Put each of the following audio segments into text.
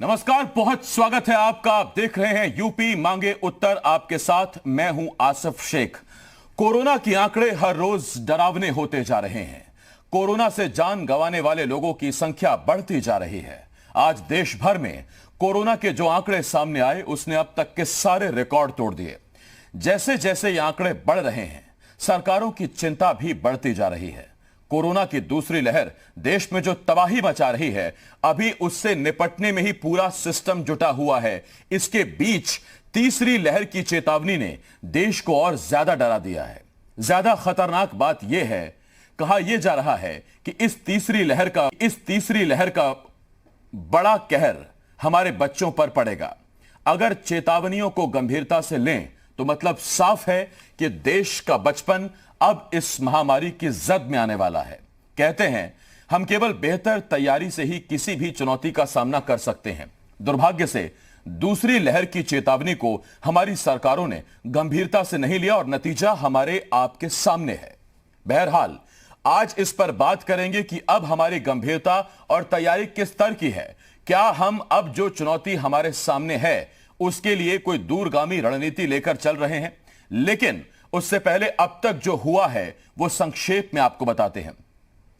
नमस्कार, बहुत स्वागत है आपका। आप देख रहे हैं यूपी मांगे उत्तर। आपके साथ मैं हूं आसिफ शेख। कोरोना के आंकड़े हर रोज डरावने होते जा रहे हैं। कोरोना से जान गंवाने वाले लोगों की संख्या बढ़ती जा रही है। आज देश भर में कोरोना के जो आंकड़े सामने आए उसने अब तक के सारे रिकॉर्ड तोड़ दिए। जैसे जैसे ये आंकड़े बढ़ रहे हैं, सरकारों की चिंता भी बढ़ती जा रही है। कोरोना की दूसरी लहर देश में जो तबाही मचा रही है, अभी उससे निपटने में ही पूरा सिस्टम जुटा हुआ है। इसके बीच तीसरी लहर की चेतावनी ने देश को और ज्यादा डरा दिया है। ज्यादा खतरनाक बात यह है, कहा यह जा रहा है कि इस तीसरी लहर का बड़ा कहर हमारे बच्चों पर पड़ेगा। अगर चेतावनियों को गंभीरता से लें तो मतलब साफ है कि देश का बचपन अब इस महामारी की जद में आने वाला है। कहते हैं हम केवल बेहतर तैयारी से ही किसी भी चुनौती का सामना कर सकते हैं। दुर्भाग्य से दूसरी लहर की चेतावनी को हमारी सरकारों ने गंभीरता से नहीं लिया और नतीजा हमारे आपके सामने है। बहरहाल आज इस पर बात करेंगे कि अब हमारी गंभीरता और तैयारी किस स्तर की है। क्या हम अब जो चुनौती हमारे सामने है उसके लिए कोई दूरगामी रणनीति लेकर चल रहे हैं? लेकिन उससे पहले अब तक जो हुआ है वो संक्षेप में आपको बताते हैं।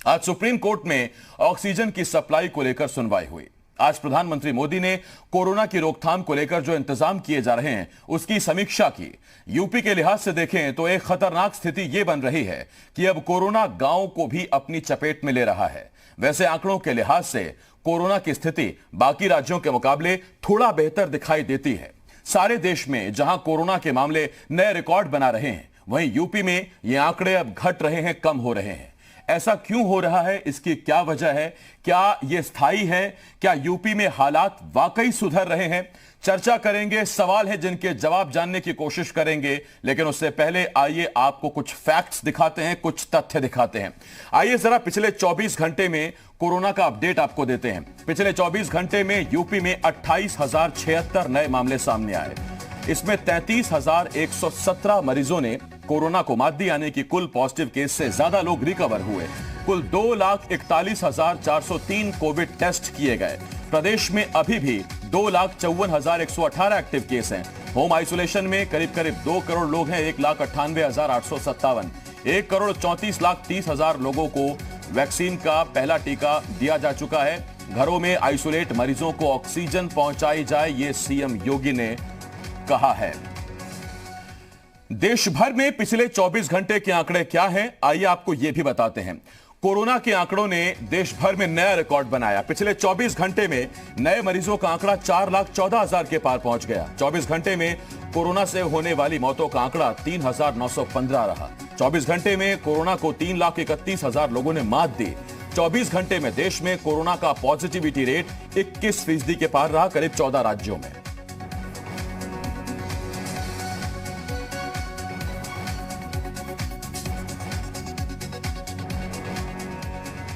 आज सुप्रीम कोर्ट में ऑक्सीजन की सप्लाई को लेकर सुनवाई हुई। आज प्रधानमंत्री मोदी ने कोरोना की रोकथाम को लेकर जो इंतजाम किए जा रहे हैं उसकी समीक्षा की। यूपी के लिहाज से देखें तो एक खतरनाक स्थिति यह बन रही है कि अब कोरोना गांव को भी अपनी चपेट में ले रहा है। वैसे आंकड़ों के लिहाज से कोरोना की स्थिति बाकी राज्यों के मुकाबले थोड़ा बेहतर दिखाई देती है। सारे देश में जहां कोरोना के मामले नए रिकॉर्ड बना रहे हैं, वहीं यूपी में ये आंकड़े अब घट रहे हैं, कम हो रहे हैं। ऐसा क्यों हो रहा है? इसकी क्या वजह है? क्या यह स्थायी है? क्या यूपी में हालात वाकई सुधर रहे हैं? चर्चा करेंगे, सवाल है जिनके जवाब जानने की कोशिश करेंगे। लेकिन उससे पहले आइए आपको कुछ फैक्ट्स दिखाते हैं, कुछ तथ्य दिखाते हैं। आइए जरा पिछले 24 घंटे में कोरोना का अपडेट आपको देते हैं। पिछले 24 घंटे में यूपी में 28,076 नए मामले सामने आए। इसमें 33,117 मरीजों ने कोरोना को मात दी, यानी कि कुल पॉजिटिव केस से ज्यादा लोग रिकवर हुए। कुल 2,41,403 कोविड टेस्ट किए गए। प्रदेश में अभी भी 2,54,118 एक्टिव केस हैं। होम आइसोलेशन में करीब करीब 2 करोड़ लोग हैं। 1,98,857, 1,34,30,000 लोगों को वैक्सीन का पहला टीका दिया जा चुका है। घरों में आइसोलेट मरीजों को ऑक्सीजन पहुंचाई जाए, ये सीएम योगी ने कहा है। देश भर में पिछले 24 घंटे के आंकड़े क्या हैं, आइए आपको यह भी बताते हैं। कोरोना के आंकड़ों ने देश भर में नया रिकॉर्ड बनाया। पिछले 24 घंटे में नए मरीजों का आंकड़ा 4,14,000 के पार पहुंच गया। 24 घंटे में कोरोना से होने वाली मौतों का आंकड़ा 3,915 रहा। 24 घंटे में कोरोना को 3,31,000 लोगों ने मात दी। 24 घंटे में देश में कोरोना का पॉजिटिविटी रेट 21% के पार रहा, करीब 14 राज्यों में।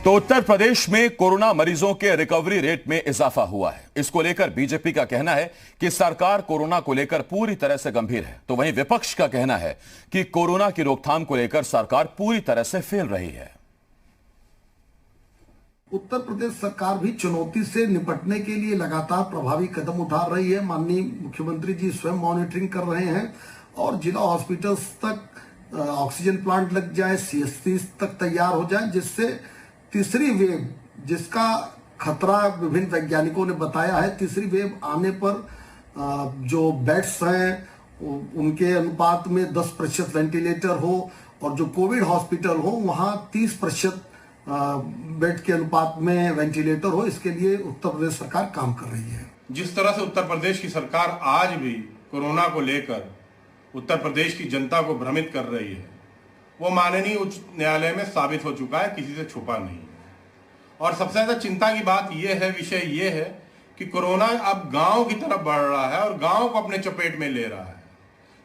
तो उत्तर प्रदेश में कोरोना मरीजों के रिकवरी रेट में इजाफा हुआ है। इसको लेकर बीजेपी का कहना है कि सरकार कोरोना को लेकर पूरी तरह से गंभीर है, तो वहीं विपक्ष का कहना है कि कोरोना की रोकथाम को लेकर सरकार पूरी तरह से फेल रही है। उत्तर प्रदेश सरकार भी चुनौती से निपटने के लिए लगातार प्रभावी कदम उठा रही है। माननीय मुख्यमंत्री जी स्वयं मॉनिटरिंग कर रहे हैं और जिला हॉस्पिटल्स तक ऑक्सीजन प्लांट लग जाए, सीएससी तक तैयार हो जाए, जिससे तीसरी वेव, जिसका खतरा विभिन्न वैज्ञानिकों ने बताया है, तीसरी वेव आने पर जो बेड्स हैं उनके अनुपात में 10% वेंटिलेटर हो और जो कोविड हॉस्पिटल हो वहां 30% बेड के अनुपात में वेंटिलेटर हो। इसके लिए उत्तर प्रदेश सरकार काम कर रही है। जिस तरह से उत्तर प्रदेश की सरकार आज भी कोरोना को लेकर उत्तर प्रदेश की जनता को भ्रमित कर रही है, वो माननीय उच्च न्यायालय में साबित हो चुका है, किसी से छुपा नहीं। और सबसे ज्यादा चिंता की बात यह है, विषय यह है कि कोरोना अब गांव की तरफ बढ़ रहा है और गांव को अपने चपेट में ले रहा है।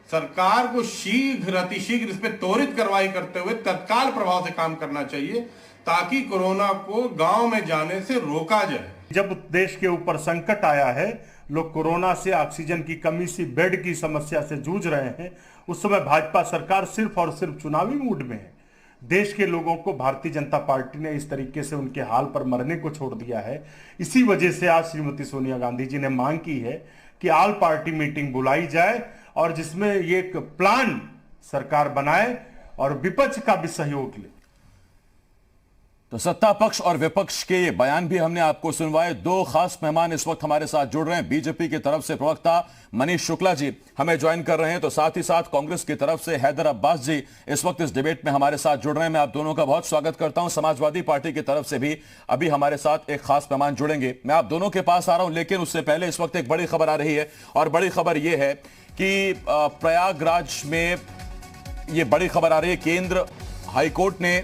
सरकार को शीघ्र अतिशीघ्र इस पर त्वरित कार्रवाई करते हुए तत्काल प्रभाव से काम करना चाहिए, ताकि कोरोना को गांव में जाने से रोका जाए। जब देश के ऊपर संकट आया है, लोग कोरोना से ऑक्सीजन की कमी से बेड की समस्या से जूझ रहे हैं, उस समय भाजपा सरकार सिर्फ और सिर्फ चुनावी मूड में है। देश के लोगों को भारतीय जनता पार्टी ने इस तरीके से उनके हाल पर मरने को छोड़ दिया है। इसी वजह से आज श्रीमती सोनिया गांधी जी ने मांग की है कि ऑल पार्टी मीटिंग बुलाई जाए और जिसमें ये एक प्लान सरकार बनाए और विपक्ष का भी सहयोग ले। तो सत्ता पक्ष और विपक्ष के ये बयान भी हमने आपको सुनवाए। दो खास मेहमान इस वक्त हमारे साथ जुड़ रहे हैं। बीजेपी की तरफ से प्रवक्ता मनीष शुक्ला जी हमें ज्वाइन कर रहे हैं, तो साथ ही साथ कांग्रेस की तरफ से हैदर अब्बास जी इस वक्त इस डिबेट में हमारे साथ जुड़ रहे हैं। मैं आप दोनों का बहुत स्वागत करता हूं। समाजवादी पार्टी की तरफ से भी अभी हमारे साथ एक खास मेहमान जुड़ेंगे। मैं आप दोनों के पास आ रहा हूं, लेकिन उससे पहले इस वक्त एक बड़ी खबर आ रही है, और बड़ी खबर यह है कि प्रयागराज में यह बड़ी खबर आ रही है। केंद्र हाईकोर्ट ने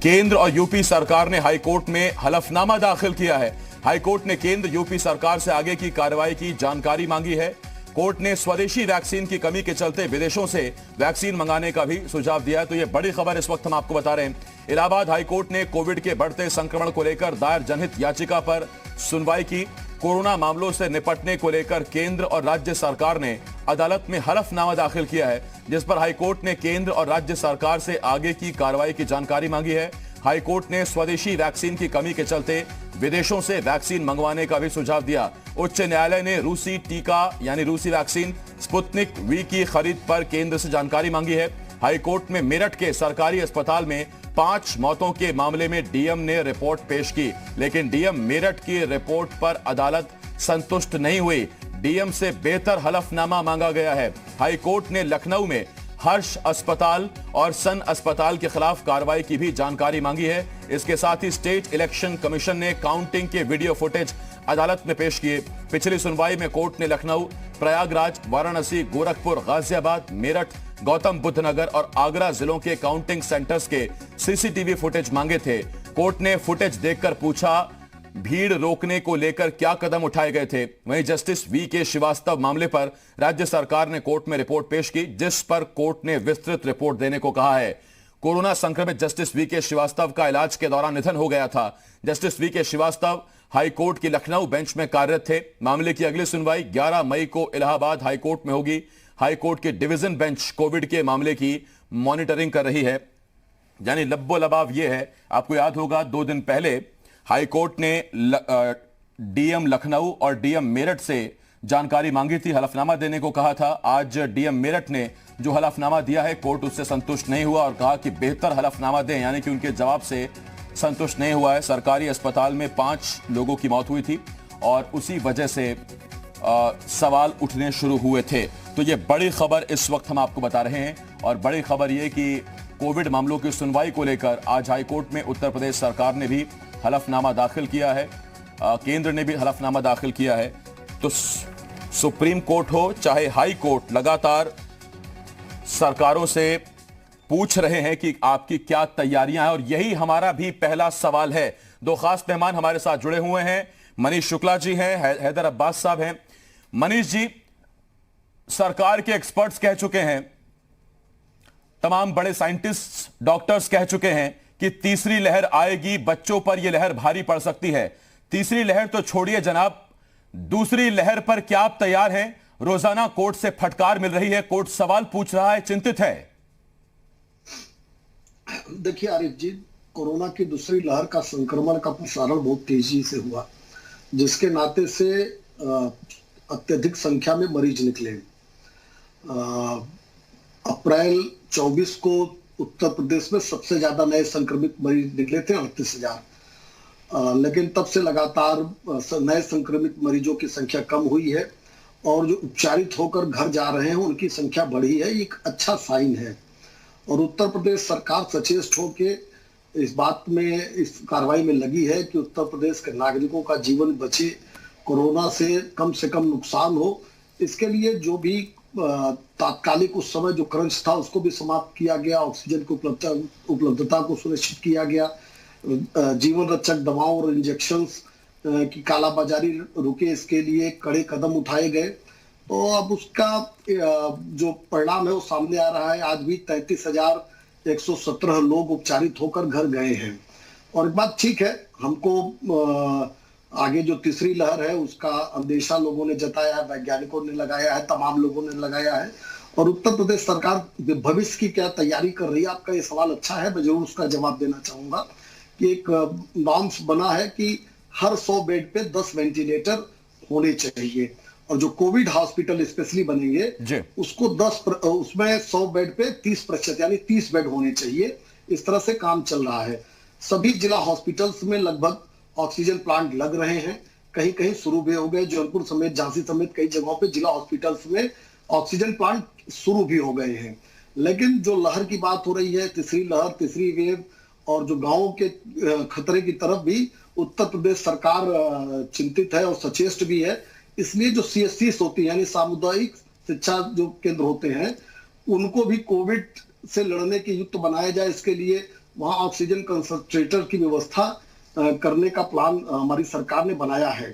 केंद्र और यूपी सरकार ने हाईकोर्ट में हलफनामा दाखिल किया है। हाईकोर्ट ने केंद्र यूपी सरकार से आगे की कार्रवाई की जानकारी मांगी है। कोर्ट ने स्वदेशी वैक्सीन की कमी के चलते विदेशों से वैक्सीन मंगाने का भी सुझाव दिया है। तो यह बड़ी खबर इस वक्त हम आपको बता रहे हैं। इलाहाबाद हाईकोर्ट ने कोविड के बढ़ते संक्रमण को लेकर दायर जनहित याचिका पर सुनवाई की। कोरोना मामलों से निपटने को लेकर केंद्र और राज्य सरकार ने अदालत में हलफनामा दाखिल किया है, जिस पर हाईकोर्ट ने केंद्र और राज्य सरकार से आगे की कार्रवाई की जानकारी मांगी है। हाईकोर्ट ने स्वदेशी वैक्सीन की कमी के चलते विदेशों से वैक्सीन मंगवाने का भी सुझाव दिया। उच्च न्यायालय ने रूसी टीका यानी रूसी वैक्सीन स्पुतनिक वी की खरीद पर केंद्र से जानकारी मांगी है। हाईकोर्ट में मेरठ के सरकारी अस्पताल में 5 मौतों के मामले में डीएम ने रिपोर्ट पेश की, लेकिन डीएम मेरठ की रिपोर्ट पर अदालत संतुष्ट नहीं हुई। डीएम से बेहतर हलफनामा मांगा गया है। हाईकोर्ट ने लखनऊ में हर्ष अस्पताल और सन अस्पताल के खिलाफ कार्रवाई की भी जानकारी मांगी है। इसके साथ ही स्टेट इलेक्शन कमीशन ने काउंटिंग के वीडियो फुटेज अदालत में पेश किए। पिछली सुनवाई में कोर्ट ने लखनऊ, प्रयागराज, वाराणसी, गोरखपुर, गाजियाबाद, मेरठ, गौतम बुद्ध नगर और आगरा जिलों के काउंटिंग सेंटर्स के सीसीटीवी फुटेज मांगे थे। कोर्ट ने फुटेज देखकर पूछा भीड़ रोकने को लेकर क्या कदम उठाए गए थे। वहीं जस्टिस वी के श्रीवास्तव मामले पर राज्य सरकार ने कोर्ट में रिपोर्ट पेश की, जिस पर कोर्ट ने विस्तृत रिपोर्ट देने को कहा है। कोरोना संक्रमित जस्टिस वी के श्रीवास्तव का इलाज के दौरान निधन हो गया था। जस्टिस वी के श्रीवास्तव हाईकोर्ट की लखनऊ बेंच में कार्यरत थे। मामले की अगली सुनवाई 11 मई को इलाहाबाद हाईकोर्ट में होगी। हाईकोर्ट की डिवीजन बेंच कोविड के मामले की मॉनिटरिंग कर रही है। यानी लब्बो लबाव यह है, आपको याद होगा 2 दिन पहले हाईकोर्ट ने डीएम लखनऊ और डीएम मेरठ से जानकारी मांगी थी, हलफनामा देने को कहा था। आज डीएम मेरठ ने जो हलफनामा दिया है, कोर्ट उससे संतुष्ट नहीं हुआ और कहा कि बेहतर हलफनामा दें, यानी कि उनके जवाब से संतुष्ट नहीं हुआ है। सरकारी अस्पताल में 5 लोगों की मौत हुई थी और उसी वजह से सवाल उठने शुरू हुए थे। तो ये बड़ी खबर इस वक्त हम आपको बता रहे हैं, और बड़ी खबर ये कि कोविड मामलों की सुनवाई को लेकर आज हाईकोर्ट में उत्तर प्रदेश सरकार ने भी हलफनामा दाखिल किया है, केंद्र ने भी हलफनामा दाखिल किया है। तो सुप्रीम कोर्ट हो चाहे हाई कोर्ट, लगातार सरकारों से पूछ रहे हैं कि आपकी क्या तैयारियां हैं, और यही हमारा भी पहला सवाल है। 2 खास मेहमान हमारे साथ जुड़े हुए हैं। मनीष शुक्ला जी हैं, हैदर अब्बास साहब हैं। मनीष जी, सरकार के एक्सपर्ट्स कह चुके हैं, तमाम बड़े साइंटिस्ट, डॉक्टर्स कह चुके हैं कि तीसरी लहर आएगी, बच्चों पर यह लहर भारी पड़ सकती है। तीसरी लहर तो छोड़िए जनाब, दूसरी लहर पर क्या आप तैयार हैं? रोजाना कोर्ट से फटकार मिल रही है, कोर्ट सवाल पूछ रहा है, चिंतित है। देखिए आरिफ जी, कोरोना की दूसरी लहर का संक्रमण का प्रसारण बहुत तेजी से हुआ, जिसके नाते से अत्यधिक संख्या में मरीज निकले। अप्रैल 24 को उत्तर प्रदेश में सबसे ज्यादा नए संक्रमित मरीज निकले थे, 38,000। लेकिन तब से लगातार नए संक्रमित मरीजों की संख्या कम हुई है और जो उपचारित होकर घर जा रहे हैं उनकी संख्या बढ़ी है। एक अच्छा साइन है और उत्तर प्रदेश सरकार सचेत होकर इस बात में, इस कार्रवाई में लगी है कि उत्तर प्रदेश के नागरिकों का जीवन बचे, कोरोना से कम नुकसान हो। इसके लिए जो भी तात्कालिक उस समय जो क्रंच था उसको भी समाप्त किया गया, ऑक्सीजन की उपलब्धता को सुनिश्चित किया गया, जीवन रक्षक दवाओं और इंजेक्शंस की कालाबाजारी रुके, इसके लिए कड़े कदम उठाए गए। तो अब उसका जो परिणाम है वो सामने आ रहा है। आज भी 33,117 लोग उपचारित होकर घर गए हैं। और एक बात ठीक है, हमको आगे जो तीसरी लहर है उसका अंदेशा लोगों ने जताया है, वैज्ञानिकों ने लगाया है, तमाम लोगों ने लगाया है। और उत्तर प्रदेश सरकार भविष्य की क्या तैयारी कर रही है, आपका ये सवाल अच्छा है, मैं जरूर उसका जवाब देना चाहूंगा कि एक नॉर्म्स बना है कि हर 100 बेड पे 10 वेंटिलेटर होने चाहिए, और जो कोविड हॉस्पिटल स्पेशली बनेंगे उसको उसमें 100 बेड पे 30% यानी 30 बेड होने चाहिए। इस तरह से काम चल रहा है। सभी जिला हॉस्पिटल्स में लगभग ऑक्सीजन प्लांट लग रहे हैं, कहीं कहीं शुरू भी हो गए। जौनपुर समेत, झांसी समेत कई जगहों पे जिला हॉस्पिटल्स में ऑक्सीजन प्लांट शुरू भी हो गए हैं। लेकिन जो लहर की बात हो रही है, तीसरी लहर, तीसरी वेव, और जो गांवों के खतरे की तरफ भी उत्तर प्रदेश सरकार चिंतित है और सचेष्ट भी है। इसलिए जो सीएससी होती है यानी सामुदायिक शिक्षा जो केंद्र होते हैं, उनको भी कोविड से लड़ने के युक्त बनाया जाए। इसके लिए वहां ऑक्सीजन कंसंट्रेटर की व्यवस्था करने का प्लान हमारी सरकार ने बनाया है।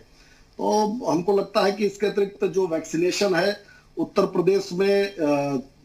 तो हमको लगता है कि इसके अतिरिक्त जो वैक्सीनेशन है, उत्तर प्रदेश में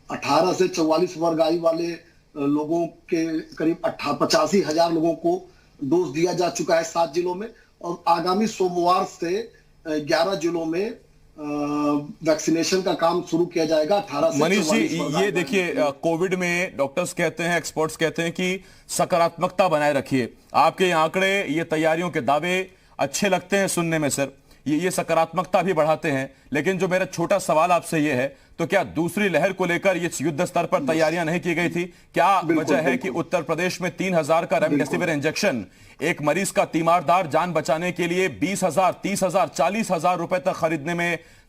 18 से 44 वर्ग आयु वाले लोगों के करीब 85,000 लोगों को डोज दिया जा चुका है 7 जिलों में, और आगामी सोमवार से 11 जिलों में वैक्सीनेशन का काम शुरू किया जाएगा। 18 से मनीष जी, ये देखिए, कोविड में डॉक्टर्स कहते हैं, एक्सपर्ट्स कहते हैं कि सकारात्मकता बनाए रखिए। आपके ये आंकड़े, ये तैयारियों के दावे अच्छे लगते हैं सुनने में सर, ये सकारात्मकता भी बढ़ाते हैं। लेकिन जो मेरा छोटा सवाल आपसे ये है, तो क्या दूसरी लहर को लेकर ये युद्ध स्तर पर तैयारियां नहीं की गई थी? क्या वजह है कि उत्तर प्रदेश में 3,000 का रेमडेसिविर इंजेक्शन एक मरीज का तीमारदार जान बचाने के लिए 20,000, 30,000, 40,000 रुपए तक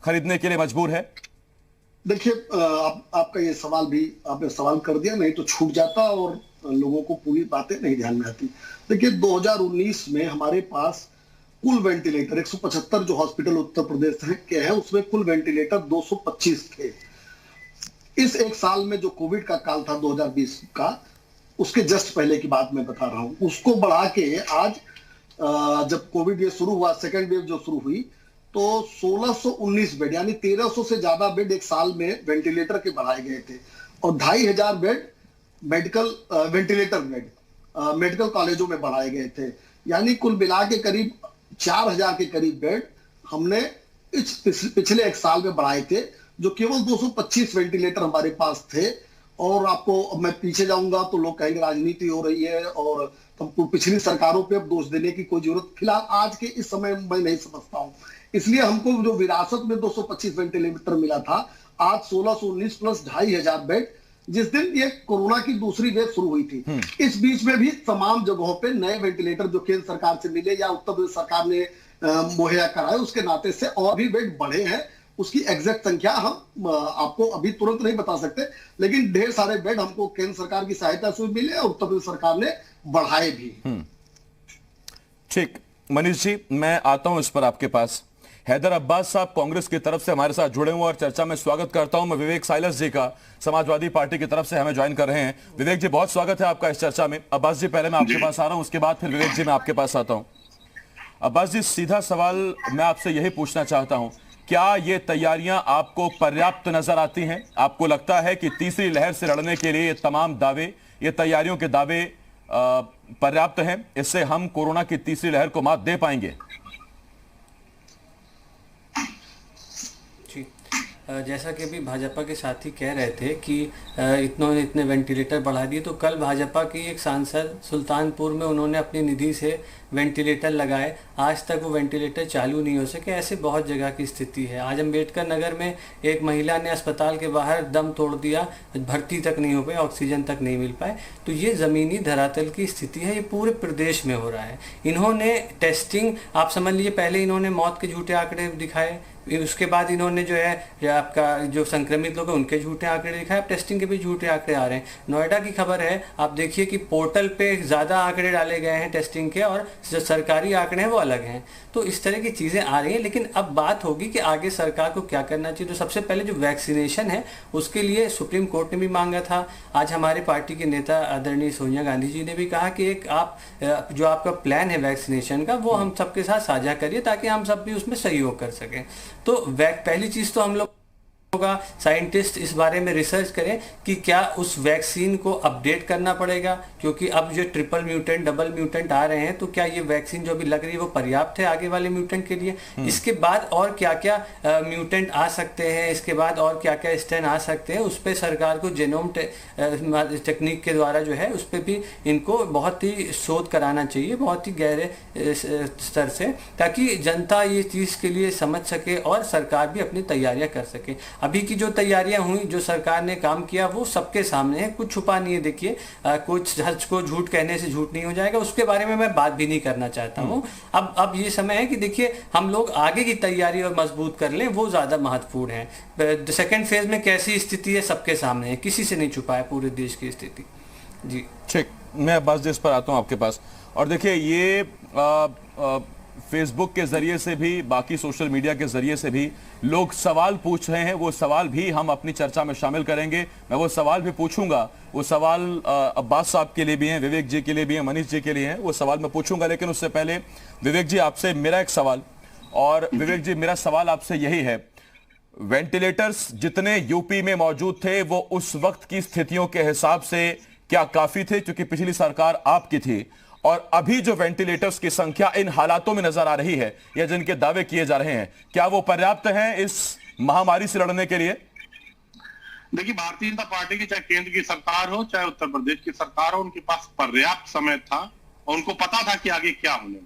खरीदने के लिए मजबूर है? देखिए, आपका ये सवाल भी आपने सवाल कर दिया, नहीं तो छूट जाता और लोगों को पूरी बातें नहीं ध्यान में आती। देखिए, 2019 में हमारे पास कुल वेंटिलेटर 175 जो हॉस्पिटल उत्तर प्रदेश के हैं, उसमें कुल वेंटिलेटर 225 थे। इस एक साल में जो कोविड का काल था 2020 का, उसके जस्ट पहले की बात मैं बता रहा हूं, उसको बढ़ा के आज जब कोविड ये शुरू हुआ, सेकेंड वेव जो शुरू हुई, तो 1619 बेड यानी 1300 से ज्यादा बेड एक साल में वेंटिलेटर के बढ़ाए गए थे, और 2500 bed medical ventilator bed medical कॉलेजों में बढ़ाए गए थे। यानी कुल मिला के करीब 4,000 के करीब बेड हमने इस पिछले एक साल में बढ़ाए थे, जो केवल 225 वेंटिलेटर हमारे पास थे। और आपको, अब मैं पीछे जाऊंगा तो लोग कहेंगे राजनीति हो रही है और हमको पिछली सरकारों पे अब दोष देने की कोई जरूरत फिलहाल आज के इस समय मैं नहीं समझता हूं। इसलिए हमको जो विरासत में 225 वेंटिलेटर मिला था, आज 1619 प्लस 2500 बेड, जिस दिन ये कोरोना की दूसरी वेव शुरू हुई थी, इस बीच में भी तमाम जगहों पे नए वेंटिलेटर जो केंद्र सरकार से मिले या उत्तर प्रदेश सरकार ने मुहैया कराए, उसके नाते से और भी बेड बढ़े हैं। उसकी एग्जैक्ट संख्या हम आपको अभी तुरंत नहीं बता सकते, लेकिन ढेर सारे बेड हमको केंद्र सरकार की सहायता से मिले और उत्तर प्रदेश सरकार ने बढ़ाए भी। ठीक, मनीष जी, मैं आता हूं इस पर आपके पास। हैदर अब्बास साहब कांग्रेस की तरफ से हमारे साथ जुड़े हुए और चर्चा में स्वागत करता हूं। मैं विवेक साइलस जी का समाजवादी पार्टी की तरफ से हमें ज्वाइन कर रहे हैं। विवेक जी, बहुत स्वागत है आपका इस चर्चा में। अब्बास जी, पहले मैं आपके पास आ रहा हूं, उसके बाद फिर विवेक जी मैं आपके पास आता हूं। अब्बास जी, सीधा सवाल मैं आपसे यही पूछना चाहता हूं, क्या ये तैयारियां आपको पर्याप्त नजर आती हैं? आपको लगता है कि तीसरी लहर से लड़ने के लिए ये तमाम दावे, ये तैयारियों के दावे पर्याप्त हैं? इससे हम कोरोना की तीसरी लहर को मात दे पाएंगे? जैसा कि अभी भाजपा के साथी कह रहे थे कि इतने वेंटिलेटर बढ़ा दिए, तो कल भाजपा की एक सांसद सुल्तानपुर में उन्होंने अपनी निधि से वेंटिलेटर लगाए, आज तक वो वेंटिलेटर चालू नहीं हो सके। ऐसे बहुत जगह की स्थिति है। आज अम्बेडकर नगर में एक महिला ने अस्पताल के बाहर दम तोड़ दिया, भर्ती तक नहीं हो पाई, ऑक्सीजन तक नहीं मिल पाए। तो ये ज़मीनी धरातल की स्थिति है, ये पूरे प्रदेश में हो रहा है। इन्होंने टेस्टिंग, आप समझ लीजिए, पहले इन्होंने मौत के झूठे आंकड़े दिखाए, उसके बाद इन्होंने जो है आपका जो संक्रमित लोग हैं उनके झूठे आंकड़े दिखाए, अब टेस्टिंग के भी झूठे आंकड़े आ रहे हैं। नोएडा की खबर है, आप देखिए कि पोर्टल पे ज़्यादा आंकड़े डाले गए हैं टेस्टिंग के, और जो सरकारी आंकड़े हैं वो अलग हैं। तो इस तरह की चीज़ें आ रही हैं। लेकिन अब बात होगी कि आगे सरकार को क्या करना चाहिए। तो सबसे पहले जो वैक्सीनेशन है उसके लिए सुप्रीम कोर्ट ने भी मांगा था। आज हमारे पार्टी के नेता आदरणीय सोनिया गांधी जी ने भी कहा कि एक आप जो आपका प्लान है वैक्सीनेशन का, वो हम सबके साथ साझा करिए ताकि हम सब भी उसमें सहयोग कर सकें। तो पहली चीज़ तो हम लोग होगा, साइंटिस्ट इस बारे में रिसर्च करें कि क्या उस वैक्सीन को अपडेट करना पड़ेगा, क्योंकि अब जो ट्रिपल म्यूटेंट, डबल म्यूटेंट आ रहे हैं, तो क्या ये वैक्सीन जो अभी लग रही है वो पर्याप्त है आगे वाले म्यूटेंट के लिए? इसके बाद और क्या क्या म्यूटेंट आ सकते हैं, इसके बाद और क्या क्या स्ट्रेन आ सकते हैं, उस पर सरकार को जेनोम टेक्निक के द्वारा जो है उस पर भी इनको बहुत ही शोध कराना चाहिए, बहुत ही गहरे स्तर से, ताकि जनता ये चीज़ के लिए समझ सके और सरकार भी अपनी तैयारियां कर सके। अभी की जो तैयारियां हुई, जो सरकार ने काम किया, वो सबके सामने है, कुछ छुपा नहीं है। देखिए, कुछ सच को झूठ कहने से झूठ नहीं हो जाएगा, उसके बारे में मैं बात भी नहीं करना चाहता हूँ। अब ये समय है कि देखिए हम लोग आगे की तैयारी और मजबूत कर लें, वो ज़्यादा महत्वपूर्ण है। सेकेंड फेज में कैसी स्थिति है सबके सामने है, किसी से नहीं छुपा है पूरे देश की स्थिति। जी ठीक, मैं बस जिस पर आता हूँ आपके पास। और देखिए, ये फेसबुक के जरिए से भी, बाकी सोशल मीडिया के जरिए से भी लोग सवाल पूछ रहे हैं। वो सवाल भी हम अपनी चर्चा में शामिल करेंगे। मैं वो सवाल भी पूछूंगा। वो सवाल अब्बास साहब के लिए भी हैं, विवेक जी के लिए भी हैं, मनीष जी के लिए हैं। वो सवाल मैं पूछूंगा, लेकिन उससे पहले विवेक जी आपसे मेरा एक सवाल। और विवेक जी, मेरा सवाल आपसे यही है, वेंटिलेटर्स जितने यूपी में मौजूद थे वो उस वक्त की स्थितियों के हिसाब से क्या काफी थे, क्योंकि पिछली सरकार आपकी थी, और अभी जो वेंटिलेटर्स की संख्या इन हालातों में नजर आ रही है या जिनके दावे किए जा रहे हैं, क्या वो पर्याप्त हैं इस महामारी से लड़ने के लिए? देखिए, भारतीय जनता पार्टी की चाहे केंद्र की सरकार हो, चाहे उत्तर प्रदेश की सरकार हो, उनके पास पर्याप्त समय था और उनको पता था कि आगे क्या होने।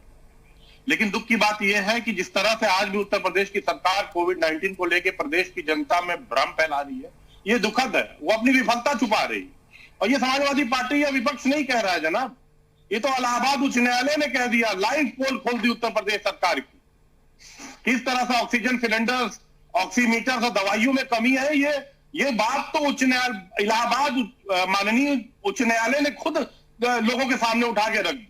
लेकिन दुख की बात यह है कि जिस तरह से आज भी उत्तर प्रदेश की सरकार कोविड-19 को लेकर प्रदेश की जनता में भ्रम फैला रही है, ये दुखद है। वो अपनी विफलता छुपा रही है। और ये समाजवादी पार्टी या विपक्ष नहीं कह रहा है जनाब, ये तो इलाहाबाद उच्च न्यायालय ने कह दिया, लाइव पोल खोल दी उत्तर प्रदेश सरकार की। किस तरह से ऑक्सीजन सिलेंडर्स, ऑक्सीमीटर्स और दवाइयों में कमी है, ये बात तो उच्च न्यायालय, इलाहाबाद माननीय उच्च न्यायालय ने खुद लोगों के सामने उठा के रख दी।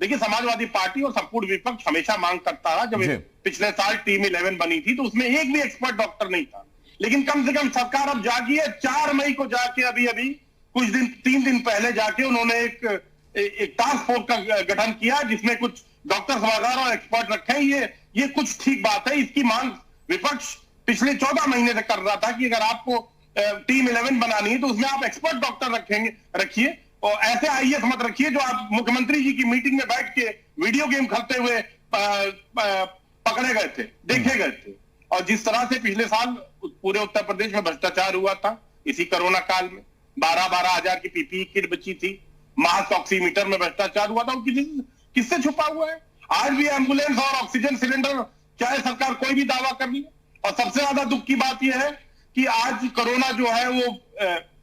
देखिए, समाजवादी पार्टी और संपूर्ण विपक्ष हमेशा मांग करता रहा, जब पिछले साल टीम 11 बनी थी तो उसमें एक भी एक्सपर्ट डॉक्टर नहीं था। लेकिन कम से कम सरकार अब जागी है। 4 मई को जाके अभी कुछ दिन, 3 दिन पहले जाके उन्होंने एक टास्क फोर्स का गठन किया, जिसमें कुछ डॉक्टर सलाहकार और एक्सपर्ट रखे। ये कुछ ठीक बात है। इसकी मांग विपक्ष पिछले 14 महीने से कर रहा था कि अगर आपको टीम 11 बनानी है तो उसमें आप एक्सपर्ट डॉक्टर रखिए, और ऐसे आईएएस मत रखिए जो आप मुख्यमंत्री जी की मीटिंग में बैठ के वीडियो गेम खेलते हुए पकड़े गए थे, देखे गए थे। और जिस तरह से पिछले साल पूरे उत्तर प्रदेश में भ्रष्टाचार हुआ था, इसी कोरोना काल में 12-12 हजार की पीपीई किट बची थी, मास्क, ऑक्सीमीटर में भ्रष्टाचार हुआ था, किससे छुपा हुआ है? आज भी एम्बुलेंस और ऑक्सीजन सिलेंडर चाहे सरकार कोई भी दावा कर ली। और सबसे ज्यादा दुख की बात यह है कि आज कोरोना जो है वो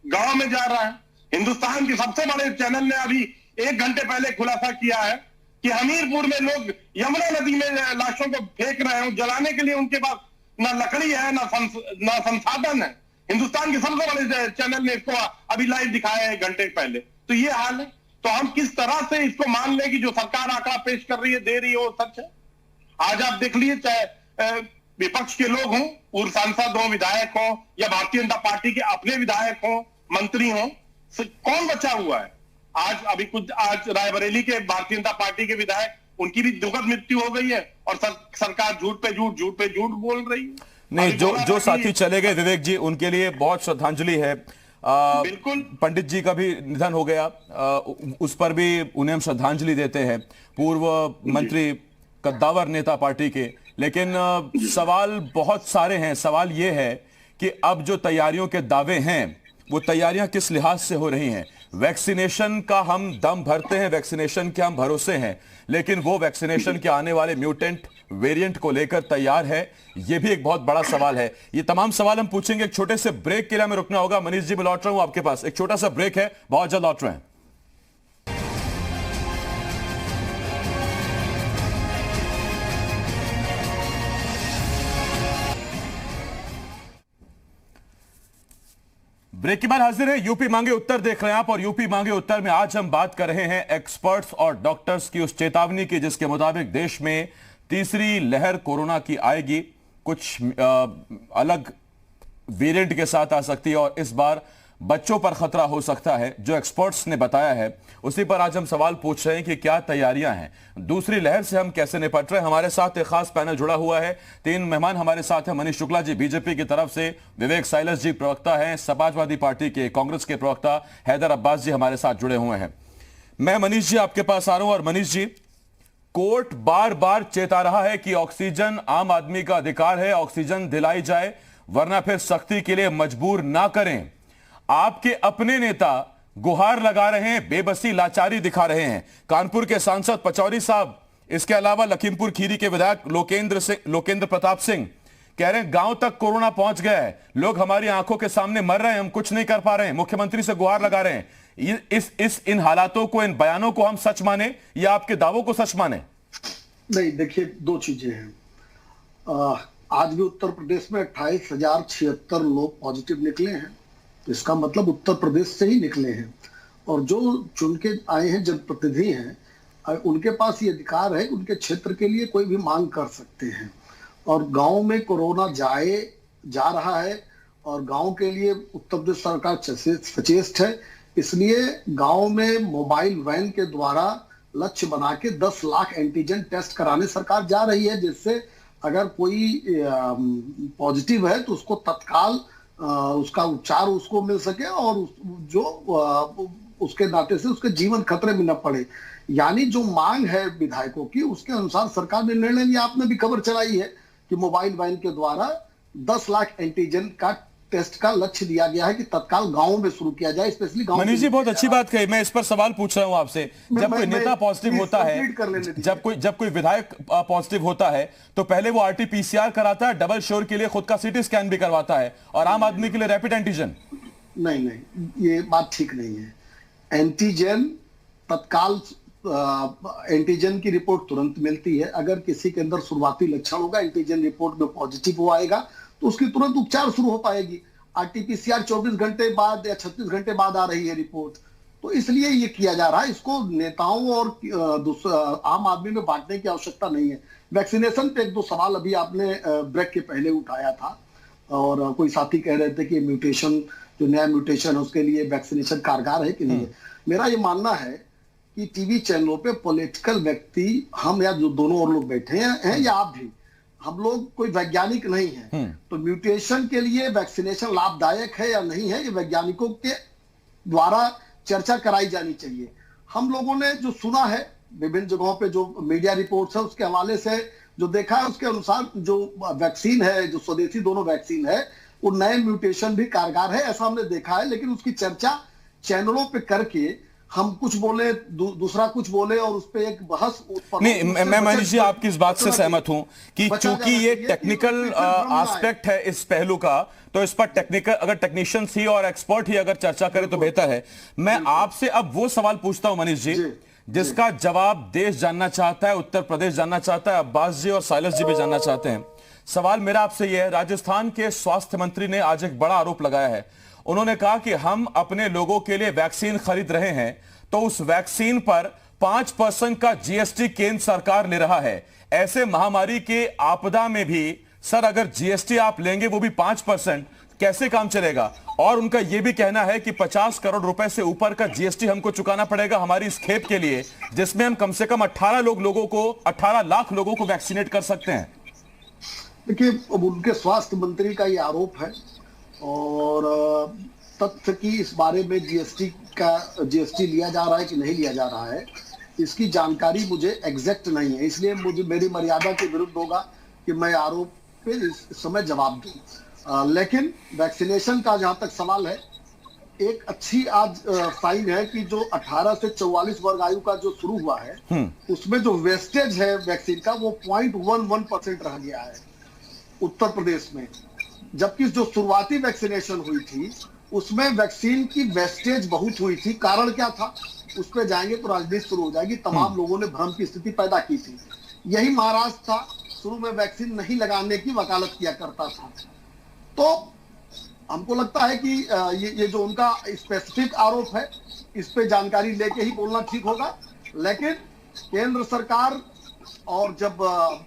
गांव में जा रहा है। हिंदुस्तान के सबसे बड़े चैनल ने अभी 1 घंटे पहले खुलासा किया है कि हमीरपुर में लोग यमुना नदी में लाशों को फेंक रहे हैं। जलाने के लिए उनके पास ना लकड़ी है, ना संसाधन है। हिंदुस्तान के सबसे बड़े चैनल ने इसको अभी लाइव दिखाया है 1 घंटे पहले। तो ये हाल है। तो हम किस तरह से इसको मान लें कि जो सरकार आंकड़ा पेश कर रही है, दे रही है, वो सच है? आज आप देख लीजिए, चाहे विपक्ष के लोग हों, पूर्व सांसद हों, विधायक हों, या भारतीय जनता पार्टी के अपने विधायक हों, मंत्री हों, कौन बचा हुआ है? आज रायबरेली के भारतीय जनता पार्टी के विधायक, उनकी भी दुखद मृत्यु हो गई है और सरकार झूठ पे झूठ बोल रही है। नहीं, जो साथी चले गए विवेक जी, उनके लिए बहुत श्रद्धांजलि है। बिल्कुल, पंडित जी का भी निधन हो गया, उस पर भी उन्हें हम श्रद्धांजलि देते हैं, पूर्व मंत्री, कद्दावर नेता पार्टी के। लेकिन सवाल बहुत सारे हैं। सवाल यह है कि अब जो तैयारियों के दावे हैं, वो तैयारियां किस लिहाज से हो रही हैं? वैक्सीनेशन का हम दम भरते हैं, वैक्सीनेशन के हम भरोसे हैं, लेकिन वो वैक्सीनेशन के आने वाले म्यूटेंट वेरिएंट को लेकर तैयार है? ये भी एक बहुत बड़ा सवाल है। ये तमाम सवाल हम पूछेंगे। एक छोटे से ब्रेक के लिए हमें रुकना होगा। मनीष जी, मैं लौट रहा हूं आपके पास। एक छोटा सा ब्रेक है, बहुत जल्द लौट रहे हैं। ब्रेक के बाद हाजिर है। यूपी मांगे उत्तर देख रहे हैं आप, और यूपी मांगे उत्तर में आज हम बात कर रहे हैं एक्सपर्ट्स और डॉक्टर्स की उस चेतावनी की जिसके मुताबिक देश में तीसरी लहर कोरोना की आएगी। कुछ अलग वेरिएंट के साथ आ सकती है, और इस बार बच्चों पर खतरा हो सकता है, जो एक्सपर्ट्स ने बताया है उसी पर आज हम सवाल पूछ रहे हैं कि क्या तैयारियां हैं, दूसरी लहर से हम कैसे निपट रहे हैं। हमारे साथ एक खास पैनल जुड़ा हुआ है, 3 मेहमान हमारे साथ हैं। मनीष शुक्ला जी बीजेपी की तरफ से, विवेक साइलस जी प्रवक्ता हैं समाजवादी पार्टी के, कांग्रेस के प्रवक्ता हैदर अब्बास जी हमारे साथ जुड़े हुए हैं। मैं मनीष जी आपके पास आ रहा हूं। और मनीष जी, कोर्ट बार बार चेता रहा है कि ऑक्सीजन आम आदमी का अधिकार है, ऑक्सीजन दिलाई जाए, वरना फिर सख्ती के लिए मजबूर ना करें। आपके अपने नेता गुहार लगा रहे हैं, बेबसी लाचारी दिखा रहे हैं। कानपुर के सांसद पचौरी साहब, इसके अलावा लखीमपुर खीरी के विधायक लोकेंद्र प्रताप सिंह कह रहे हैं गांव तक कोरोना पहुंच गया है, लोग हमारी आंखों के सामने मर रहे हैं, हम कुछ नहीं कर पा रहे हैं। मुख्यमंत्री से गुहार लगा रहे हैं। इन हालातों को, इन बयानों को हम सच माने या आपके दावों को सच माने? नहीं, देखिए, 2 चीजें हैं। आज भी उत्तर प्रदेश में 28,076 लोग पॉजिटिव निकले हैं, तो इसका मतलब उत्तर प्रदेश से ही निकले हैं। और जो चुन के आए हैं जनप्रतिनिधि हैं, उनके पास ये अधिकार है, उनके क्षेत्र के लिए कोई भी मांग कर सकते हैं। और गांव में कोरोना जा रहा है और गांव के लिए उत्तर प्रदेश सरकार सचेत है, इसलिए गांव में मोबाइल वैन के द्वारा लक्ष्य बना के 10 लाख एंटीजन टेस्ट कराने सरकार जा रही है, जिससे अगर कोई पॉजिटिव है तो उसको तत्काल उसका उपचार उसको मिल सके और जो उसके नाते से उसके जीवन खतरे में न पड़े। यानी जो मांग है विधायकों की, उसके अनुसार सरकार ने निर्णय लिया। आपने भी खबर चलाई है कि मोबाइल वैन के द्वारा 10 लाख एंटीजन का टेस्ट का लक्ष्य दिया गया है कि तत्काल गांव में शुरू किया जाए, स्पेशली गांव। मनीष जी, बहुत अच्छी बात कही। मैं इस पर सवाल पूछ रहा हूं आपसे। जब कोई नेता पॉजिटिव होता है, जब कोई विधायक पॉजिटिव होता है, तो पहले वो RT-PCR कराता है, डबल श्योर के लिए खुद का CT स्कैन भी करवाता है, और आम आदमी के लिए रैपिड एंटीजन। नहीं, ये बात ठीक नहीं है। एंटीजन तत्काल, एंटीजन की रिपोर्ट तुरंत मिलती है। अगर किसी के अंदर शुरुआती लक्षण होगा, एंटीजन रिपोर्ट में पॉजिटिव हो आएगा, तो उसकी तुरंत उपचार शुरू हो पाएगी। RT-PCR 24 घंटे बाद या 36 घंटे बाद आ रही है रिपोर्ट। तो इसलिए ये किया जा रहा है। इसको नेताओं और आम आदमी में बांटने की आवश्यकता नहीं है। वैक्सीनेशन पे 1-2 सवाल अभी आपने ब्रेक के पहले उठाया था, और कोई साथी कह रहे थे कि म्यूटेशन, जो नया म्यूटेशन है, उसके लिए वैक्सीनेशन कारगर है कि नहीं है। मेरा ये मानना है कि टीवी चैनलों पे पॉलिटिकल व्यक्ति, हम या जो दोनों और लोग बैठे हैं या आप भी, हम लोग कोई वैज्ञानिक नहीं है। तो म्यूटेशन के लिए वैक्सीनेशन लाभदायक है या नहीं है, ये वैज्ञानिकों के द्वारा चर्चा कराई जानी चाहिए। हम लोगों ने जो सुना है विभिन्न जगहों पे, जो मीडिया रिपोर्ट्स है, उसके हवाले से जो देखा है, उसके अनुसार जो वैक्सीन है, जो स्वदेशी दोनों वैक्सीन है, वो नए म्यूटेशन भी कारगर है, ऐसा हमने देखा है। लेकिन उसकी चर्चा चैनलों पे करके हम कुछ बोले, दूसरा कुछ बोले, और उस पे एक बहस नहीं, मैं मनीष जी आपकी इस बात से सहमत हूं कि चूंकि ये टेक्निकल एस्पेक्ट है इस पहलू का, तो इस पर टेक्निकल, अगर टेक्नीशियंस ही और एक्सपर्ट ही अगर चर्चा करें तो बेहतर है। मैं आपसे अब वो सवाल पूछता हूं मनीष जी, जिसका जवाब देश जानना चाहता है, उत्तर प्रदेश जानना चाहता है, अब्बास जी और साइलस जी भी जानना चाहते हैं। सवाल मेरा आपसे यह है, राजस्थान के स्वास्थ्य मंत्री ने आज एक बड़ा आरोप लगाया है। उन्होंने कहा कि हम अपने लोगों के लिए वैक्सीन खरीद रहे हैं, तो उस वैक्सीन पर 5% का GST केंद्र सरकार ले रहा है। ऐसे महामारी के आपदा में भी सर, अगर GST आप लेंगे, वो भी 5%, कैसे काम चलेगा? और उनका यह भी कहना है कि 50 करोड़ रुपए से ऊपर का GST हमको चुकाना पड़ेगा हमारी इस खेप के लिए, जिसमें हम कम से कम 18 लाख लोगों को वैक्सीनेट कर सकते हैं। देखिए, अब उनके स्वास्थ्य मंत्री का ये आरोप है, और तथ्य की इस बारे में GST लिया जा रहा है कि नहीं लिया जा रहा है, इसकी जानकारी मुझे एग्जैक्ट नहीं है। इसलिए मुझे, मेरी मर्यादा के विरुद्ध होगा कि मैं आरोप पे इस समय जवाब दूं। लेकिन वैक्सीनेशन का जहां तक सवाल है, एक अच्छी आज साइन है कि जो 18 से 44 वर्ग आयु का जो शुरू हुआ है, उसमें जो वेस्टेज है वैक्सीन का, वो 0.11% रह गया है उत्तर प्रदेश में। जबकि जो शुरुआती वैक्सीनेशन हुई थी, उसमें वैक्सीन की वेस्टेज बहुत हुई थी। कारण क्या था, उस पर जाएंगे तो राजनीति शुरू हो जाएगी। तमाम लोगों ने भ्रम की स्थिति पैदा की थी। यही महाराष्ट्र था, शुरू में वैक्सीन नहीं लगाने की वकालत किया करता था। तो हमको लगता है कि ये जो उनका स्पेसिफिक आरोप है, इस पे जानकारी लेके ही बोलना ठीक होगा। लेकिन केंद्र सरकार और जब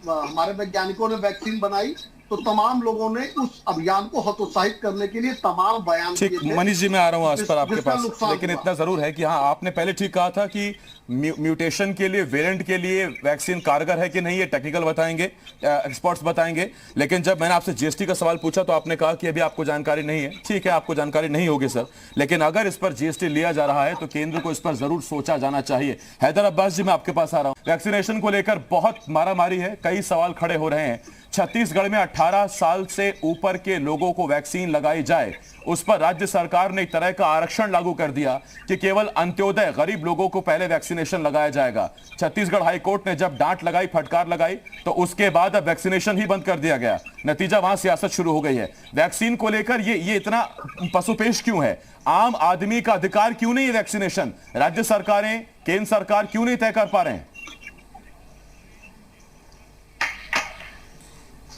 हमारे वैज्ञानिकों ने वैक्सीन बनाई, तो तमाम लोगों ने उस अभियान को हतोत्साहित करने के लिए तमाम बयान दिए ठीक, थे। मनीष जी मैं आ रहा हूं आज पर आपके जिसका पास, नुकसान लेकिन हुआ। इतना जरूर है कि हाँ, आपने पहले ठीक कहा था कि म्यूटेशन के लिए, वेरिएंट के लिए वैक्सीन कारगर है कि नहीं, ये टेक्निकल बताएंगे, एक्सपर्ट्स बताएंगे। लेकिन जब मैंने आपसे जीएसटी का सवाल पूछा तो आपने कहा कि अभी आपको जानकारी नहीं है। ठीक है, आपको जानकारी नहीं होगी सर, लेकिन अगर इस पर जीएसटी लिया जा रहा है तो केंद्र को इस पर जरूर सोचा जाना चाहिए। हैदर अब्बास जी मैं आपके पास आ रहा हूं। वैक्सीनेशन को लेकर बहुत मारामारी है, कई सवाल खड़े हो रहे हैं। छत्तीसगढ़ में 18 साल से ऊपर के लोगों को वैक्सीन लगाई जाए, उस पर राज्य सरकार ने एक तरह का आरक्षण लागू कर दिया कि केवल अंत्योदय गरीब लोगों को पहले वैक्सीनेशन लगाया जाएगा। छत्तीसगढ़ हाईकोर्ट ने जब डांट लगाई, फटकार लगाई, तो उसके बाद अब वैक्सीनेशन ही बंद कर दिया गया। नतीजा वहां सियासत शुरू हो गई है। वैक्सीन को लेकर ये इतना पसुपेश क्यों है? आम आदमी का अधिकार क्यों नहीं है वैक्सीनेशन? राज्य सरकारें, केंद्र सरकार क्यों नहीं तय कर पा रहे हैं?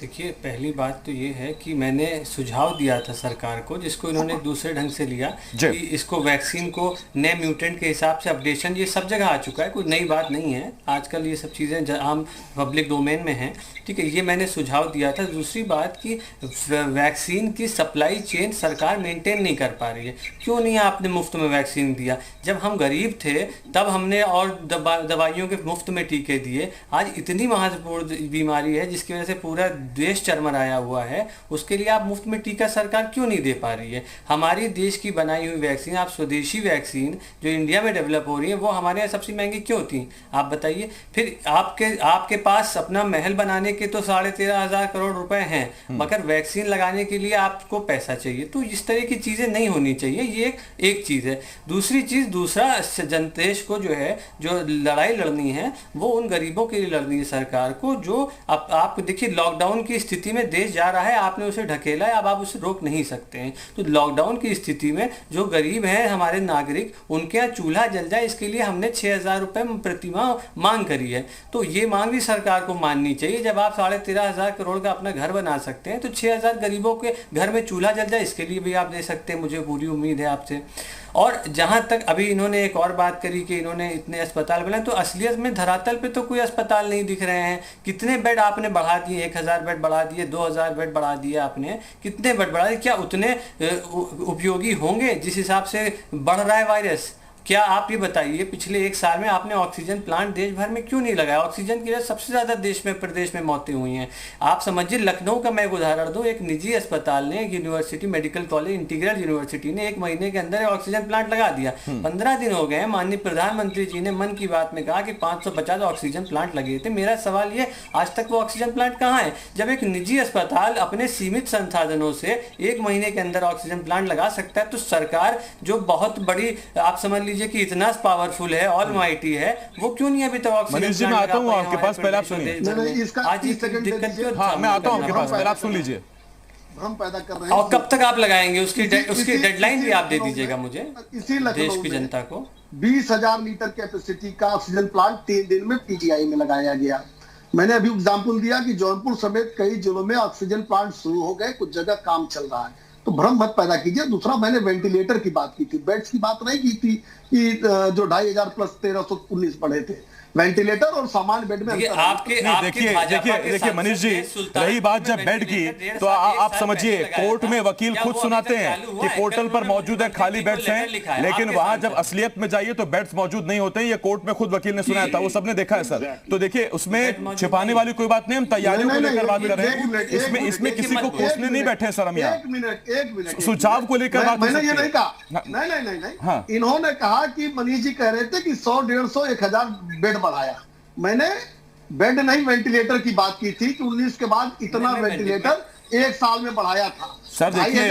देखिए, पहली बात तो ये है कि मैंने सुझाव दिया था सरकार को, जिसको इन्होंने दूसरे ढंग से लिया कि इसको वैक्सीन को नए म्यूटेंट के हिसाब से अपडेशन, ये सब जगह आ चुका है, कोई नई बात नहीं है। आजकल ये सब चीज़ें आम पब्लिक डोमेन में हैं, ठीक है, ये मैंने सुझाव दिया था। दूसरी बात कि वैक्सीन की सप्लाई चेन सरकार मेंटेन नहीं कर पा रही है। क्यों नहीं आपने मुफ्त में वैक्सीन दिया? जब हम गरीब थे तब हमने और दवाइयों के मुफ्त में टीके दिए। आज इतनी महत्वपूर्ण बीमारी है जिसकी वजह से पूरा देश चरमराया हुआ है, उसके लिए आप मुफ्त में टीका सरकार क्यों नहीं दे पा रही है? हमारी देश की बनाई हुई वैक्सीन, आप स्वदेशी वैक्सीन जो इंडिया में डेवलप हो रही है, वो हमारे यहाँ सबसे महंगी क्यों थी? आप बताइए। फिर आपके पास अपना महल बनाने के तो 13,500 करोड़ रुपए हैं, मगर वैक्सीन लगाने के लिए आपको पैसा चाहिए। तो इस तरह की चीजें नहीं होनी चाहिए। ये एक चीज है। दूसरी चीज, दूसरा जनदेश को जो है, जो लड़ाई लड़नी है, वो उन गरीबों के लिए लड़नी है सरकार को, जो आप देखिए लॉकडाउन की स्थिति में देश जा रहा है, आपने उसे ढकेला है, अब आप उसे रोक नहीं सकते हैं। तो लॉकडाउन की स्थिति में जो गरीब हैं हमारे नागरिक, उनके यहाँ चूल्हा जल जाए, इसके लिए हमने 6,000 रुपए प्रतिमाह मांग करी है। तो ये मांग भी सरकार को माननी चाहिए। जब आप 13,500 करोड़ का अपना घर बना सकते हैं, तो 6,000 गरीबों के घर में चूल्हा जल जाए, इसके लिए भी आप दे सकते हैं। मुझे पूरी उम्मीद है आपसे। और जहां तक अभी इन्होंने एक और बात करी कि इन्होंने इतने अस्पताल बनाए, तो असलियत में धरातल पे तो कोई अस्पताल नहीं दिख रहे हैं। कितने बेड आपने बढ़ा दिए? 1,000 बेड बढ़ा दिए, 2,000 बेड बढ़ा दिए आपने, कितने बेड बढ़ा दिए? क्या उतने उपयोगी होंगे जिस हिसाब से बढ़ रहा है वायरस? क्या आप ये बताइए, पिछले 1 साल में आपने ऑक्सीजन प्लांट देश भर में क्यों नहीं लगाया? ऑक्सीजन की वजह सबसे ज्यादा प्रदेश में मौतें हुई हैं। आप समझिए, लखनऊ का मैं एक उदाहरण दूं, एक निजी अस्पताल ने, एक university, medical college integral university ने 1 महीने के अंदर ऑक्सीजन प्लांट लगा दिया। 15 दिन हो गए हैं, माननीय प्रधानमंत्री जी ने मन की बात में कहा कि 550 ऑक्सीजन प्लांट लगे थे। मेरा सवाल ये, आज तक वो ऑक्सीजन प्लांट कहाँ है? जब एक निजी अस्पताल अपने सीमित संसाधनों से 1 महीने के अंदर ऑक्सीजन प्लांट लगा सकता है, तो सरकार जो बहुत बड़ी, आप समझ लीजिए कि इतना पावरफुल है, ऑलमाइटी है, वो क्यों नहीं अभी तक ऑक्सीजन? मनीष जी मैं आता हूं आपके पास, पहले आप सुनिए। आज दिक्कत, हाँ मैं आता हूं आपके पास, पहले आप सुन लीजिए। भ्रम पैदा कर रहे हैं। और कब तक आप लगाएंगे उसकी डेडलाइन भी आप दे दीजिएगा मुझे, इसी देश की जनता को। 20,000 लीटर कैपेसिटी का ऑक्सीजन प्लांट 3 दिन में पीजीआई में लगाया गया। मैंने अभी एग्जाम्पल दिया कि जौनपुर समेत कई जिलों में ऑक्सीजन प्लांट शुरू हो गए, कुछ जगह काम चल रहा है, तो भ्रम मत पैदा कीजिए। दूसरा, मैंने वेंटिलेटर की बात की थी, बेड्स की बात नहीं की थी कि जो 2,500 प्लस 1,319 पड़े थे। वेंटिलेटर और सामान्य बेड में देखिए मनीष जी, रही बात जब बेड की, तो आप समझिए कोर्ट में वकील खुद सुनाते हैं कि पोर्टल पर मौजूद है खाली बेड्स हैं, लेकिन वहां जब असलियत में जाइए तो बेड्स मौजूद नहीं होते हैं। ये कोर्ट में खुद वकील ने सुनाया था, वो सबने देखा है सर। तो देखिए, उसमें छिपाने वाली कोई बात नहीं, हम तैयारियों को लेकर बात कर रहे हैं। इसमें किसी को कोसने नहीं बैठे सर हम यहाँ। एक मिनट सुझाव को लेकर बात, मैंने ये नहीं कहा। नहीं, इन्होंने कहा कि मनीष जी कह रहे थे कि 100, 150, 1,000 बेड बढ़ाया। मैंने बेड नहीं, वेंटिलेटर की बात की थी कि 19 के बाद इतना वेंटिलेटर 1 साल में बढ़ाया था। सर देखिए,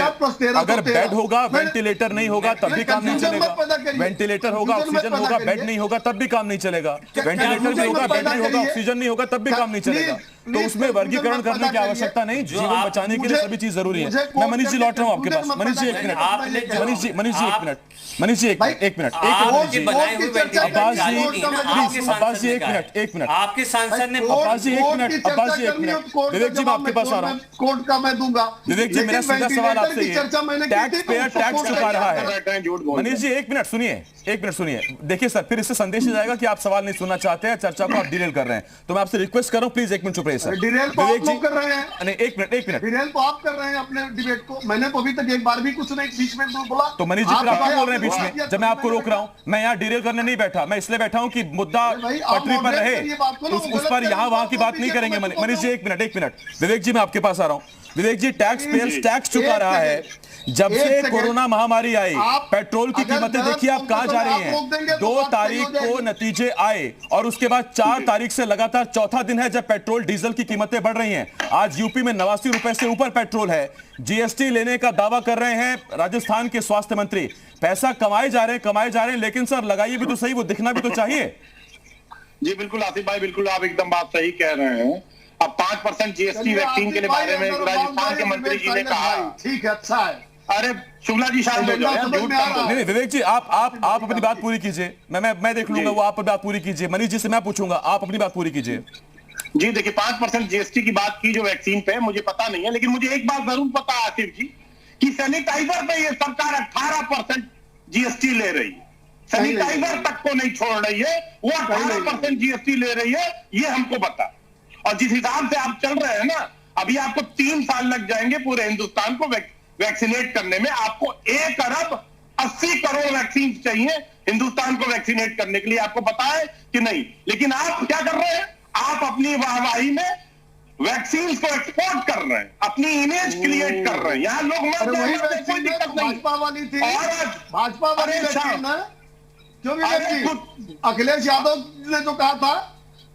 अगर बेड होगा, वेंटिलेटर नहीं होगा तब भी काम नहीं चलेगा। वेंटिलेटर होगा, ऑक्सीजन होगा, बेड नहीं होगा तब भी काम नहीं चलेगा। वेंटिलेटर भी होगा, बेड नहीं होगा, ऑक्सीजन नहीं होगा तब भी काम नहीं चलेगा। तो उसमें वर्गीकरण करने की आवश्यकता नहीं। जीवन बचाने के लिए सभी चीज जरूरी है। मैं मनीष जी लौट रहा हूँ आपके पास। Manish ji 1 minute, Manish ji 1 minute, Manish ji 1 minute, 1 minute, Abbas जी 1 मिनट, आपके सांसद ने, अब्बास जी 1 मिनट, अब्बास जी 1 मिनट, विवेक जी मैं आपके पास आ रहा हूँ। कोर्ट का मैं दूंगा। विवेक जी, मेरा सीधा सवाल आपसे ये, टैक्स पेयर टैक्स चुका रहा है। मनीष जी 1 मिनट सुनिए, 1 मिनट सुनिए। देखिए सर, फिर इससे संदेश जाएगा कि आप सवाल नहीं सुनना चाहते हैं, चर्चा को आप डिरेल कर रहे हैं। तो मैं आपसे रिक्वेस्ट कर रहा हूं, प्लीज 1 मिनट चुप रहिए। रहे सर। डिरेल तो आप लोग कर रहे हैं। नहीं, एक मिनट डिरेल तो आप कर रहे हैं अपने डिबेट को। मैंने तो अभी तक एक बार भी कुछ नहीं बीच में बोला। तो मनीष जी, फिर आप क्यों बोल रहे हैं बीच में जब मैं आपको रोक रहा हूं? मैं यहाँ डिरेल करने नहीं बैठा, मैं इसलिए बैठा हूं कि मुद्दा पटरी पर रहे, उस पर यहाँ वहां की बात नहीं करेंगे। मनीष जी एक मिनट, विवेक जी मैं आपके पास आ रहा हूं। विवेक जी, टैक्स पेयर्स टैक्स चुका रहा है। जब से कोरोना महामारी आई, पेट्रोल की कीमतें देखिए आप कहां जा रही हैं। 2 तारीख को नतीजे आए और उसके बाद 4 तारीख से लगातार चौथा दिन है जब पेट्रोल डीजल की कीमतें बढ़ रही हैं। आज यूपी में 89 रुपए से ऊपर पेट्रोल है। जीएसटी लेने का दावा कर रहे हैं राजस्थान के स्वास्थ्य मंत्री। पैसा कमाए जा रहे हैं, लेकिन सर लगाइए भी तो सही, वो दिखना भी तो चाहिए। जी बिल्कुल आसिफ भाई, बिल्कुल आप एकदम बात सही कह रहे हैं। अब 5% जीएसटी वैक्सीन के बारे में राजस्थान के मंत्री जी ने कहा। ठीक है, अच्छा है। अरे शुक्ला जी शांत हो जाओ, झूठ नहीं विवेक जी, आप अपनी बात पूरी कीजिए। मैं देख लूंगा, वो आप बात पूरी कीजिए। मनीष जी से मैं पूछूंगा, आप अपनी बात पूरी कीजिए। जी देखिए, 5% जीएसटी की बात की जो वैक्सीन पे, मुझे पता नहीं है, लेकिन मुझे एक बात जरूर पता है आसिफ जी कि सैनिटाइजर पे ये सरकार 18% जीएसटी ले रही है। सैनिटाइजर तक को नहीं छोड़ रही है, वो 18% जीएसटी ले रही है, ये हमको पता। और जिस हिसाब से आप चल रहे हैं ना, अभी आपको 3 साल लग जाएंगे पूरे हिंदुस्तान को वैक्सीनेट करने में। आपको 1 अरब 80 करोड़ वैक्सीन चाहिए हिंदुस्तान को वैक्सीनेट करने के लिए, आपको पता है कि नहीं? लेकिन आप क्या कर रहे हैं? आप अपनी वाहवाही में वैक्सीन को एक्सपोर्ट कर रहे हैं, अपनी इमेज क्रिएट कर रहे हैं। यहाँ लोग मर रहे हैं, कोई दिक्कत नहीं। भाजपा वाली थी, और भाजपा वाली वैक्सीन है। क्यों भी अखिलेश यादव ने जो कहा था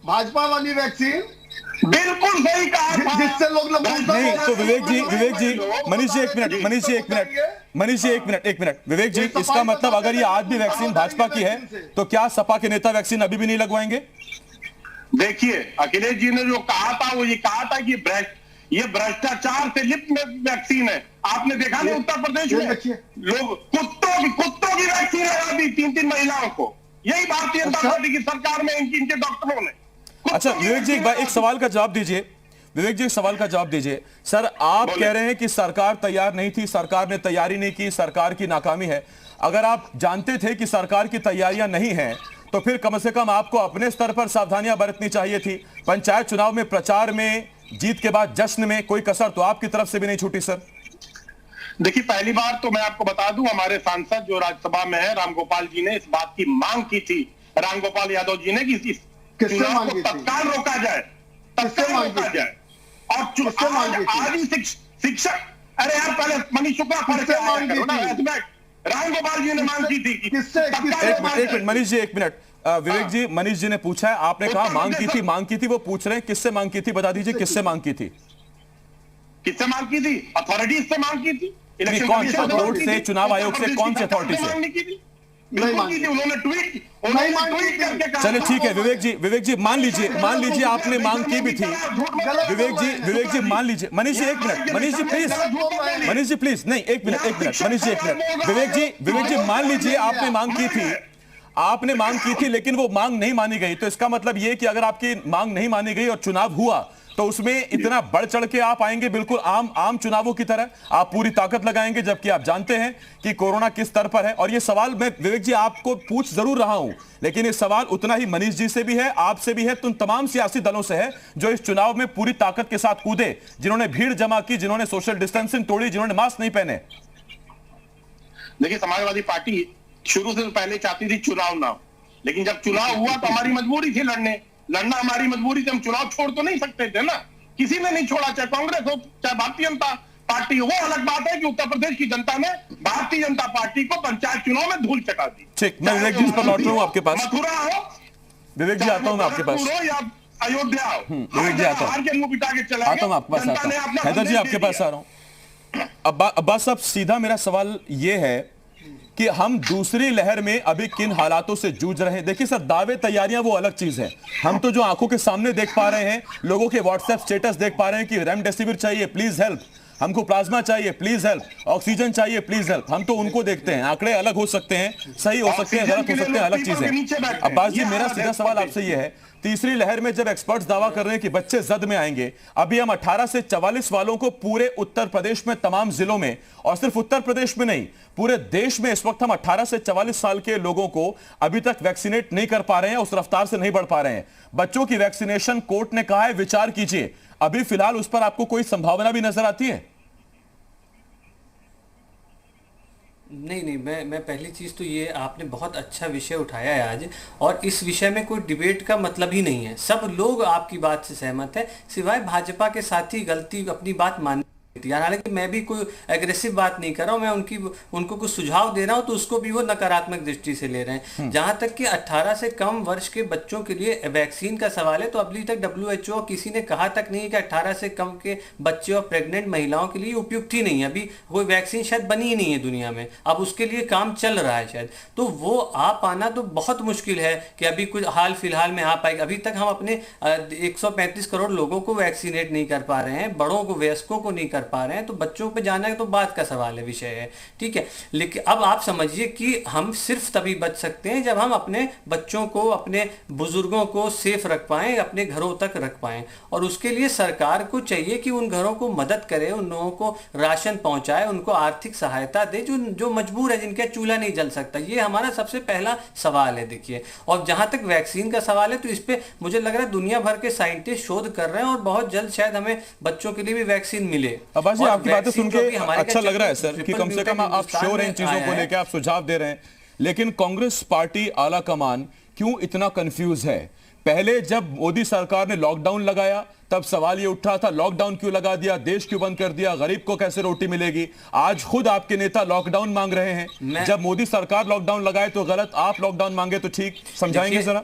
भाजपा वाली वैक्सीन, बिल्कुल सही कहा था, जिससे लोग नहीं तो विवेक जी मनीष जी एक मिनट विवेक जी, इसका मतलब अगर ये आज भी वैक्सीन भाजपा की है तो क्या सपा के नेता वैक्सीन अभी भी नहीं लगवाएंगे? देखिए, अखिलेश जी ने जो कहा था वो ये कहा था कि ये भ्रष्टाचार से लिप्त वैक्सीन है। आपने देखा नहीं उत्तर प्रदेश में लोग कुत्तों की वैक्सीन लगा दी 3-3 महिलाओं को। यही भारतीय जनता पार्टी की सरकार में इनके डॉक्टरों ने। अच्छा विवेक जी, एक सवाल का जवाब दीजिए। विवेक जी, एक सवाल का जवाब दीजिए। सर, आप कह रहे हैं कि सरकार तैयार नहीं थी, सरकार ने तैयारी नहीं की, सरकार की नाकामी है। अगर आप जानते थे कि सरकार की तैयारियां नहीं हैं तो फिर कम से कम आपको अपने स्तर पर सावधानियां बरतनी चाहिए थी। पंचायत चुनाव में, प्रचार में, जीत के बाद जश्न में कोई कसर तो आपकी तरफ से भी नहीं छूटी सर। देखिए, पहली बार तो मैं आपको बता दूं, हमारे सांसद जो राज्यसभा में है रामगोपाल जी ने इस बात की मांग की थी, रामगोपाल यादव जी ने, कि इस चुनाव को तत्काल रोका जाए, और आज ही शिक्षक, अरे यार पहले मनीष शुक्ला रामगोपाल जी ने मांग की थी। एक मिनट मनीष जी, एक मिनट। विवेक जी, मनीष जी ने पूछा है, आपने कहा मांग की थी, वो पूछ रहे हैं किससे मांग की थी, बता दीजिए किससे मांग की थी? किससे मांग की थी? अथॉरिटीज से मांग की थी। कौन से बोर्ड से, चुनाव आयोग से, कौन से अथॉरिटी से? उन्होंने ट्वीट करके कहा। चलिए ठीक है विवेक जी मान लीजिए आपने मांग की भी थी। विवेक जी मान लीजिए। मनीष जी एक मिनट, मनीष जी प्लीज नहीं, एक मिनट मनीष जी एक मिनट। विवेक जी मान लीजिए आपने मांग की थी लेकिन वो मांग नहीं मानी गई, तो इसका मतलब ये कि अगर आपकी मांग नहीं मानी गई और चुनाव हुआ तो उसमें इतना बढ़ चढ़ के आप आएंगे, बिल्कुल आम चुनावों की तरह आप पूरी ताकत लगाएंगे, जबकि आप जानते हैं कि कोरोना किस स्तर पर है। और ये सवाल मैं विवेक जी आपको पूछ जरूर रहा हूं, लेकिन ये सवाल उतना ही मनीष जी से भी है, आपसे भी है, तुम तमाम सियासी दलों से है जो इस चुनाव में पूरी ताकत के साथ कूदे, जिन्होंने भीड़ जमा की, जिन्होंने सोशल डिस्टेंसिंग तोड़ी, जिन्होंने मास्क नहीं पहने। देखिए, समाजवादी पार्टी शुरू से पहले चाहती थी चुनाव ना हो, लेकिन जब चुनाव हुआ तो हमारी मजबूरी थी लड़ना हमारी मजबूरी थी। हम चुनाव छोड़ तो नहीं सकते थे ना, किसी ने नहीं छोड़ा, चाहे कांग्रेस हो चाहे भारतीय जनता पार्टी हो। वो अलग बात है कि उत्तर प्रदेश की जनता ने भारतीय जनता पार्टी को पंचायत चुनाव में धूल चटा दी। ठीक, मैं विवेक जी पर लौट रहा हूं आपके पास। मथुरा हो, विवेक जी आता हूं मैं आपके पास, या अयोध्या हो, विवेक जी आता हूं, के मुंह पिटा के चला आता हूं आपके पास, हैदर जी आपके पास आ रहा हूं। अब्बास साहब, सीधा मेरा सवाल यह है कि हम दूसरी लहर में अभी किन हालातों से जूझ रहे हैं। देखिए सर, दावे तैयारियां वो अलग चीज है, हम तो जो आंखों के सामने देख पा रहे हैं, लोगों के व्हाट्सएप स्टेटस देख पा रहे हैं कि रेमडेसिविर चाहिए, प्लीज हेल्प। हमको प्लाज्मा चाहिए, प्लीज हेल्प, ऑक्सीजन चाहिए, प्लीज हेल्प। हम तो उनको देखते हैं। आंकड़े अलग हो सकते हैं, सही हो सकते हैं, गलत हो सकते हैं, अलग चीज है। अब्बास जी, मेरा सीधा सवाल आपसे ये है, तीसरी लहर में जब एक्सपर्ट्स दावा कर रहे हैं कि बच्चे जद में आएंगे, अभी हम 18 से 44 वालों को पूरे उत्तर प्रदेश में तमाम जिलों में, और सिर्फ उत्तर प्रदेश में नहीं पूरे देश में इस वक्त हम 18 से 44 साल के लोगों को अभी तक वैक्सीनेट नहीं कर पा रहे हैं, उस रफ्तार से नहीं बढ़ पा रहे हैं। बच्चों की वैक्सीनेशन कोर्ट ने कहा है विचार कीजिए, अभी फिलहाल उस पर आपको कोई संभावना भी नजर आती है? नहीं, मैं पहली चीज़ तो ये, आपने बहुत अच्छा विषय उठाया है आज, और इस विषय में कोई डिबेट का मतलब ही नहीं है। सब लोग आपकी बात से सहमत है, सिवाय भाजपा के साथी गलती अपनी बात मान। हालांकि मैं भी कोई एग्रेसिव बात नहीं कर रहा हूं, मैं उनको कुछ सुझाव दे रहा हूं, तो उसको भी वो नकारात्मक दृष्टि से ले रहे हैं। जहां तक कि 18 से कम वर्ष के बच्चों के लिए वैक्सीन का सवाल है, तो अभी तक WHO किसी ने कहा तक नहीं है कि 18 से कम के बच्चे और प्रेग्नेंट महिलाओं के लिए उपयुक्त ही नहीं है। अभी कोई वैक्सीन शायद बनी ही नहीं है दुनिया में, अब उसके लिए काम चल रहा है शायद, तो वो आ पाना तो बहुत मुश्किल है कि अभी कुछ हाल फिलहाल में आ पाएगा। अभी तक हम अपने 135 करोड़ लोगों को वैक्सीनेट नहीं कर पा रहे हैं, बड़ों को, वयस्कों को नहीं कर पा रहे हैं, तो बच्चों पे जाना है तो बात का सवाल है, विषय है, ठीक है। लेकिन अब आप समझिए कि हम सिर्फ तभी बच सकते हैं जब हम अपने बच्चों को, अपने बुजुर्गों को सेफ रख पाएं, अपने घरों तक रख पाएं, और उसके लिए सरकार को चाहिए कि उन घरों को मदद करे, उन लोगों को राशन पहुंचाए, उनको आर्थिक सहायता दे जो मजबूर है, जिनका चूल्हा नहीं जल सकता। ये हमारा सबसे पहला सवाल है, देखिए। और जहां तक वैक्सीन का सवाल है, तो इस पे मुझे लग रहा है दुनिया भर के साइंटिस्ट शोध कर रहे हैं, और बहुत जल्द शायद हमें बच्चों के लिए भी वैक्सीन मिले। अब्बास जी, आपकी बातें सुन के अच्छा लग रहा है सर कि कम से कम आप श्योर हैं इन चीजों को लेकर, आप सुझाव दे रहे हैं। लेकिन कांग्रेस पार्टी आला कमान क्यों इतना कंफ्यूज है? पहले जब मोदी सरकार ने लॉकडाउन लगाया तब सवाल ये उठा था, लॉकडाउन क्यों लगा दिया, देश क्यों बंद कर दिया, गरीब को कैसे रोटी मिलेगी। आज खुद आपके नेता लॉकडाउन मांग रहे हैं। जब मोदी सरकार लॉकडाउन लगाए तो गलत, आप लॉकडाउन मांगे तो ठीक, समझाएंगे जरा?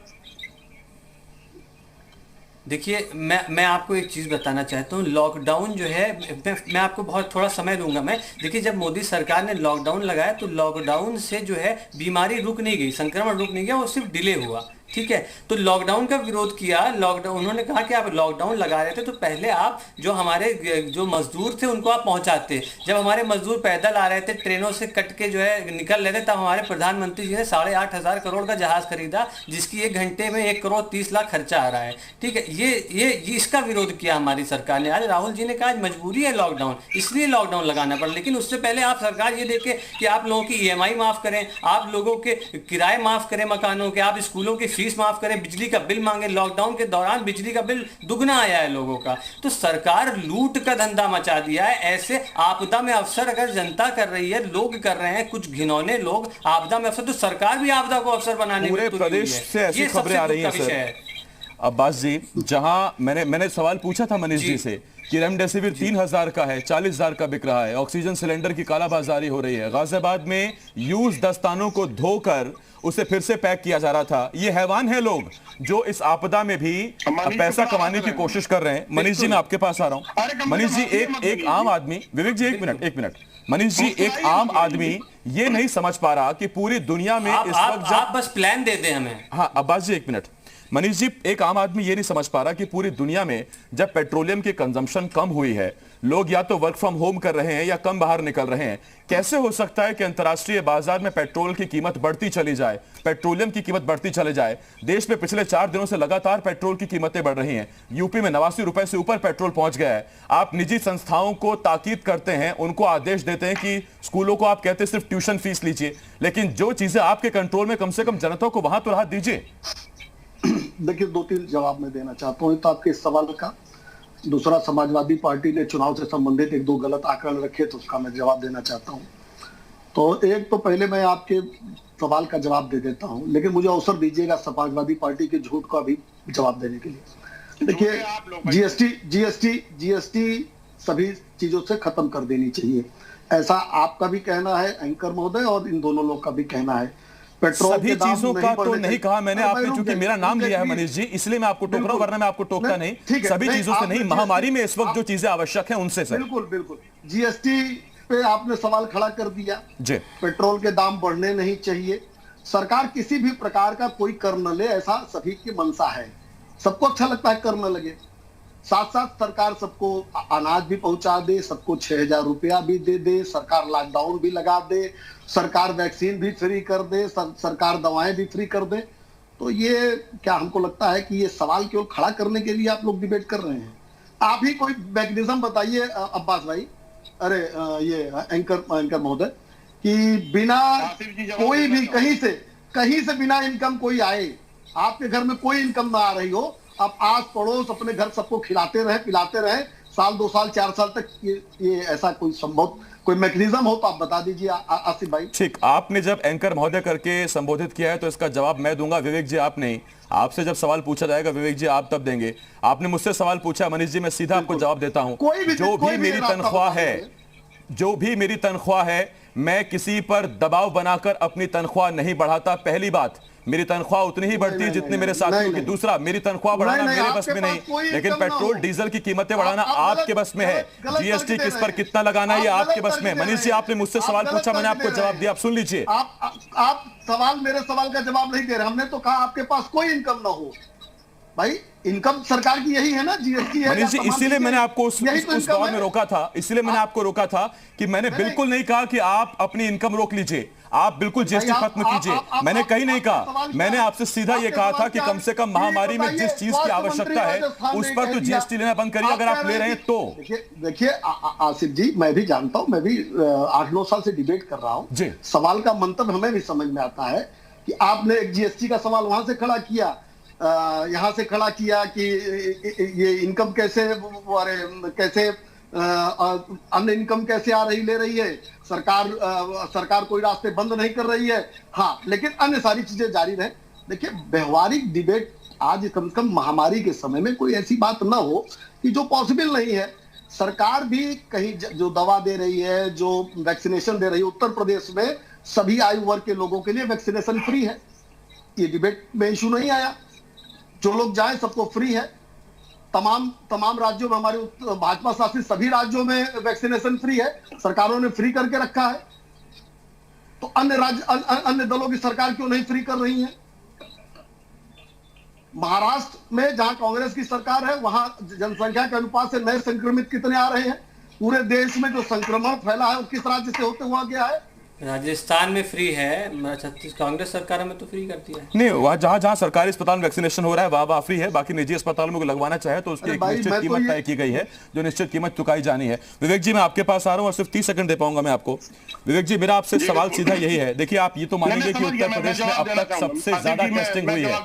देखिए, मैं आपको एक चीज़ बताना चाहता हूँ। लॉकडाउन जो है, मैं आपको बहुत थोड़ा समय दूंगा मैं। देखिए, जब मोदी सरकार ने लॉकडाउन लगाया तो लॉकडाउन से जो है बीमारी रुक नहीं गई, संक्रमण रुक नहीं गया, वो सिर्फ डिले हुआ, ठीक है। तो लॉकडाउन का विरोध किया, लॉकडाउन, उन्होंने कहा कि आप लॉकडाउन लगा रहे थे तो पहले आप जो हमारे जो मजदूर थे उनको आप पहुंचाते। जब हमारे मजदूर पैदल आ रहे थे, ट्रेनों से कट के जो है निकल रहे थे, तब हमारे प्रधानमंत्री जी ने 8,500 करोड़ का जहाज खरीदा, जिसकी 1 घंटे में 1 करोड़ 30 लाख खर्चा आ रहा है, ठीक है। ये इसका विरोध किया हमारी सरकार ने। आज राहुल जी ने कहा मजबूरी है लॉकडाउन, इसलिए लॉकडाउन लगाना पड़ा। लेकिन उससे पहले आप सरकार ये देखे कि आप लोगों की EMI माफ करें, आप लोगों के किराए माफ करें मकानों के, आप स्कूलों की फीस माफ करें, बिजली का बिल मांगे। लॉकडाउन के दौरान बिजली का बिल दुगना आया है लोगों का। तो सरकार लूट का धंधा मचा दिया है। ऐसे आपदा में अवसर अगर जनता कर रही है, लोग कर रहे हैं, कुछ घिनौने लोग आपदा में अवसर, तो सरकार भी आपदा को अवसर बनाने में पूरे प्रदेश से ऐसी खबरें आ रही हैं सर। अब्बास जी, जहां मैंने सवाल पूछा था मनीष जी से कि रेमडेसिविर 3,000 का है, 40,000 का बिक रहा है, ऑक्सीजन सिलेंडर की कालाबाजारी हो रही है, गाजियाबाद में यूज दस्तानों को धोकर उसे फिर से पैक किया जा रहा था। ये हैवान है लोग जो इस आपदा में भी पैसा कमाने की कोशिश कर रहे हैं। मनीष जी, मैं आपके पास आ रहा हूं। मनीष जी, एक आम आदमी, विवेक जी एक मिनट, मनीष जी, एक आम आदमी ये नहीं समझ पा रहा कि पूरी दुनिया में इस वक्त आप बस प्लान दे दें हमें। हाँ अब्बास जी, एक मिनट। मनीष जी, एक आम आदमी ये नहीं समझ पा रहा कि पूरी दुनिया में जब पेट्रोलियम की कंजम्पशन कम हुई है, लोग या तो वर्क फ्रॉम होम कर रहे हैं या कम बाहर निकल रहे हैं, कैसे हो सकता है कि अंतर्राष्ट्रीय बाजार में पेट्रोल की कीमत बढ़ती चली जाए, पेट्रोलियम की कीमत बढ़ती चले जाए। देश में पिछले 4 दिनों से लगातार पेट्रोल की कीमतें बढ़ रही हैं। यूपी में 89 रुपए से ऊपर पेट्रोल पहुंच गया है। आप निजी संस्थाओं को ताकीद करते हैं, उनको आदेश देते हैं कि स्कूलों को आप कहते हैं सिर्फ ट्यूशन फीस लीजिए, लेकिन जो चीजें आपके कंट्रोल में, कम से कम जनता को वहां तो राहत दीजिए। देखिए, 2-3 जवाब मैं देना चाहता हूँ तो आपके इस सवाल का। दूसरा, समाजवादी पार्टी ने चुनाव से संबंधित 1-2 गलत आंकड़े रखे तो उसका मैं जवाब देना चाहता हूँ। तो एक तो पहले मैं आपके सवाल का जवाब दे देता हूँ, लेकिन मुझे अवसर दीजिएगा समाजवादी पार्टी के झूठ का भी जवाब देने के लिए। देखिए, जीएसटी सभी चीजों से खत्म कर देनी चाहिए, ऐसा आपका भी कहना है एंकर महोदय, और इन दोनों लोग का भी कहना है। सभी चीजों का तो नहीं कहा मैंने, आपने चूंकि मेरा नाम लिया है मनीष जी, इसलिए मैं आपको टोक रहा हूं, वरना मैं आपको टोकता नहीं। सभी चीजों से नहीं, महामारी में इस वक्त जो चीजें आवश्यक हैं उनसे सर। बिल्कुल। जीएसटी पे आपने सवाल खड़ा कर दिया जी। पेट्रोल के दाम बढ़ने नहीं चाहिए। सरकार किसी भी प्रकार का कोई कर न ले, ऐसा सभी की मंशा है। सबको अच्छा लगता है कर न लगे, साथ साथ सरकार सबको अनाज भी पहुंचा दे, सबको 6,000 रुपया भी दे दे, सरकार लॉकडाउन भी लगा दे, सरकार वैक्सीन भी फ्री कर दे, सरकार दवाएं भी फ्री कर दे। तो ये क्या हमको लगता है कि ये सवाल केवल खड़ा करने के लिए आप लोग डिबेट कर रहे हैं। आप ही कोई मैकेनिज्म बताइए अब्बास भाई, अरे ये एंकर महोदय, कि बिना कोई भी कहीं से बिना इनकम कोई आए, आपके घर में कोई इनकम ना आ रही हो, आप आस पड़ोस अपने घर सबको खिलाते रहे पिलाते रहे, साल 2 साल 4 साल तक ये ऐसा कोई संभव कोई मैकेनिज्म हो तो आप बता दीजिए आसिफ भाई। ठीक, आपने जब एंकर महोदय करके संबोधित किया है तो इसका जवाब मैं दूंगा, विवेक जी आप नहीं। आपसे जब सवाल पूछा जाएगा विवेक जी आप तब देंगे। आपने मुझसे सवाल पूछा मनीष जी, मैं सीधा आपको जवाब देता हूं। जो भी मेरी तनख्वाह है, मैं किसी पर दबाव बनाकर अपनी तनख्वाह नहीं बढ़ाता। पहली बात, मेरी तनख्वाह उतनी ही बढ़ती है जितने मेरे साथियों की। दूसरा, मेरी तनख्वाह बढ़ाना मेरे बस में नहीं, लेकिन पेट्रोल डीजल की कीमतें बढ़ाना आपके बस में है। जीएसटी किस पर कितना लगाना ये आपके बस में है। मनीष जी आपने मुझसे सवाल पूछा, मैंने आपको जवाब दिया, आप सुन लीजिए। आप मेरे सवाल का जवाब नहीं दे रहे। हमने तो कहा आपके पास कोई इनकम ना हो। भाई इनकम सरकार की यही है ना, जीएसटी है। मनीष जी इसीलिए मैंने आपको उस दौर में रोका था, इसलिए मैंने आपको रोका था कि मैंने बिल्कुल नहीं कहा कि आप अपनी इनकम रोक लीजिए, आप बिल्कुल जीएसटी खत्म कीजिए। मैंने कहीं नहीं कहा, मैंने आपसे सीधा ये कहा था कि कम से कम महामारी में जिस चीज की आवश्यकता है उस पर तो जीएसटी लेना बंद करिए, अगर आप ले रहे हैं तो। देखिए आसिफ जी, मैं भी जानता हूं, मैं भी 8-9 साल से डिबेट कर रहा हूं। सवाल का मंतव्य हमें भी समझ में आता है कि आपने एक जीएसटी का सवाल वहां से खड़ा किया, यहां से खड़ा किया कि ये इनकम कैसे अन्य इनकम कैसे आ रही ले रही है, सरकार कोई रास्ते बंद नहीं कर रही है। हाँ, लेकिन अन्य सारी चीजें जारी रहे। देखिए व्यवहारिक डिबेट आज कम से कम महामारी के समय में कोई ऐसी बात ना हो कि जो पॉसिबल नहीं है। सरकार भी कहीं जो दवा दे रही है, जो वैक्सीनेशन दे रही है, उत्तर प्रदेश में सभी आयु वर्ग के लोगों के लिए वैक्सीनेशन फ्री है। ये डिबेट में इशू नहीं आया, जो लोग जाएं सबको फ्री है। तमाम राज्यों में, हमारे भाजपा शासित सभी राज्यों में वैक्सीनेशन फ्री है, सरकारों ने फ्री करके रखा है। तो अन्य दलों की सरकार क्यों नहीं फ्री कर रही है? महाराष्ट्र में जहां कांग्रेस की सरकार है, वहां जनसंख्या के अनुपात से नए संक्रमित कितने आ रहे हैं? पूरे देश में जो संक्रमण फैला है वो किस राज्य से होते हुआ गया है? राजस्थान में फ्री है, कांग्रेस सरकार में तो फ्री करती है। नहीं, वहाँ जहाँ सरकारी अस्पताल में वैक्सीनेशन हो रहा है वहाँ फ्री है। बाकी निजी अस्पतालों में लगवाना चाहे तो उसकी एक निश्चित कीमत तय की गई है, जो निश्चित कीमत चुकाई जानी है। विवेक जी मैं आपके पास आ रहा हूँ और सिर्फ 30 सेकंड दे पाऊंगा मैं आपको। विवेक जी मेरा आपसे सवाल सीधा यही है, देखिए आप ये तो मानेंगे कि उत्तर प्रदेश में अब तक सबसे ज्यादा टेस्टिंग हुई है।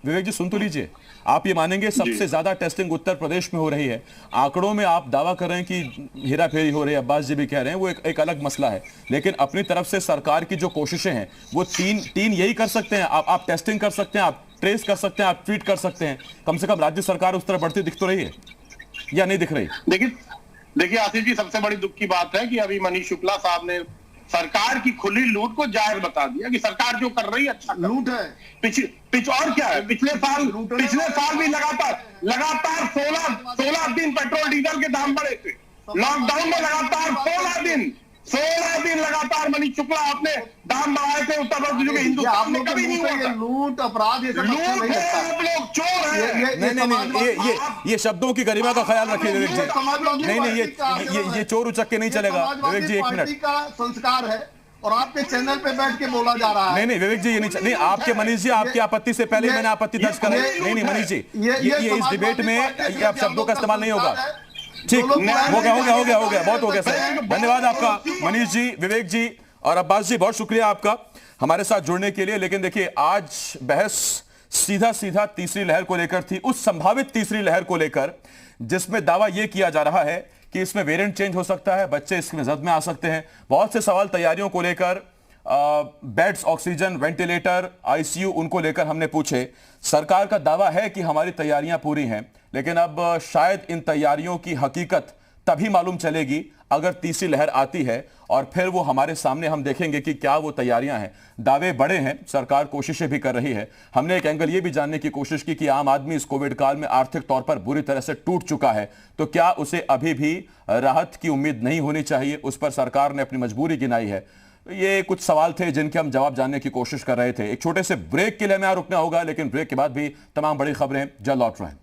विवेक जी सुन तो लीजिए, आप ये मानेंगे सबसे ज्यादा टेस्टिंग उत्तर प्रदेश में हो रही है। आंकड़ों में आप दावा कर रहे हैं कि हेरा फेरी हो रही है, अब्बास जी भी कह रहे हैं, वो एक अलग मसला है। लेकिन अपनी तरफ से सरकार की जो कोशिशें हैं वो तीन यही कर सकते हैं। आप टेस्टिंग कर सकते हैं, आप ट्रेस कर सकते हैं, आप ट्रीट कर सकते हैं। कम से कम राज्य सरकार उस तरह बढ़ती दिख तो रही है या नहीं दिख रही? देखिए आसिफ जी, सबसे बड़ी दुख की बात है कि अभी मनीष शुक्ला साहब ने सरकार की खुली लूट को जाहिर बता दिया कि सरकार जो कर रही है अच्छा लूट है। और क्या है, पिछले साल भी लगातार 16 दिन पेट्रोल डीजल के दाम बढ़े थे। लॉकडाउन में लगातार 16 दिन लगातार मनीष शुक्ला आपने दाम बढ़ाए थे उत्तर प्रदेश में। हिंदुस्तान में कभी नहीं हुआ। लूट अपराध ये लूट है, आप लोग चोर हैं। नहीं, ये शब्दों की गरिमा का ख्याल रखिए विवेक जी। नहीं, ये चोर उचक के नहीं चलेगा। विवेक जी 1 मिनट का संस्कार है और आपके चैनल पे बैठ के बोला जा रहा है। नहीं विवेक जी, ये नहीं आपके मनीष जी, आपकी आपत्ति से पहले मैंने आपत्ति दर्ज कराई। नहीं मनीष जी, ये इस डिबेट में अब शब्दों का इस्तेमाल नहीं होगा। ठीक, हो गया, बहुत हो गया सर। धन्यवाद आपका मनीष जी, विवेक जी और अब्बास जी, बहुत शुक्रिया आपका हमारे साथ जुड़ने के लिए। लेकिन देखिए आज बहस सीधा तीसरी लहर को लेकर थी, उस संभावित तीसरी लहर को लेकर जिसमें दावा यह किया जा रहा है कि इसमें वेरिएंट चेंज हो सकता है, बच्चे इसमें जद में आ सकते हैं। बहुत से सवाल तैयारियों को लेकर, बेड्स, ऑक्सीजन, वेंटिलेटर, आईसीयू, उनको लेकर हमने पूछे। सरकार का दावा है कि हमारी तैयारियां पूरी हैं, लेकिन अब शायद इन तैयारियों की हकीकत तभी मालूम चलेगी अगर तीसरी लहर आती है और फिर वो हमारे सामने हम देखेंगे कि क्या वो तैयारियां हैं। दावे बड़े हैं, सरकार कोशिशें भी कर रही है। हमने एक एंगल ये भी जानने की कोशिश की कि आम आदमी इस कोविड काल में आर्थिक तौर पर बुरी तरह से टूट चुका है, तो क्या उसे अभी भी राहत की उम्मीद नहीं होनी चाहिए? उस पर सरकार ने अपनी मजबूरी गिनाई है। ये कुछ सवाल थे जिनके हम जवाब जानने की कोशिश कर रहे थे। एक छोटे से ब्रेक के लिए हमें रुकना होगा, लेकिन ब्रेक के बाद भी तमाम बड़ी खबरें जल्द लौट रहे हैं।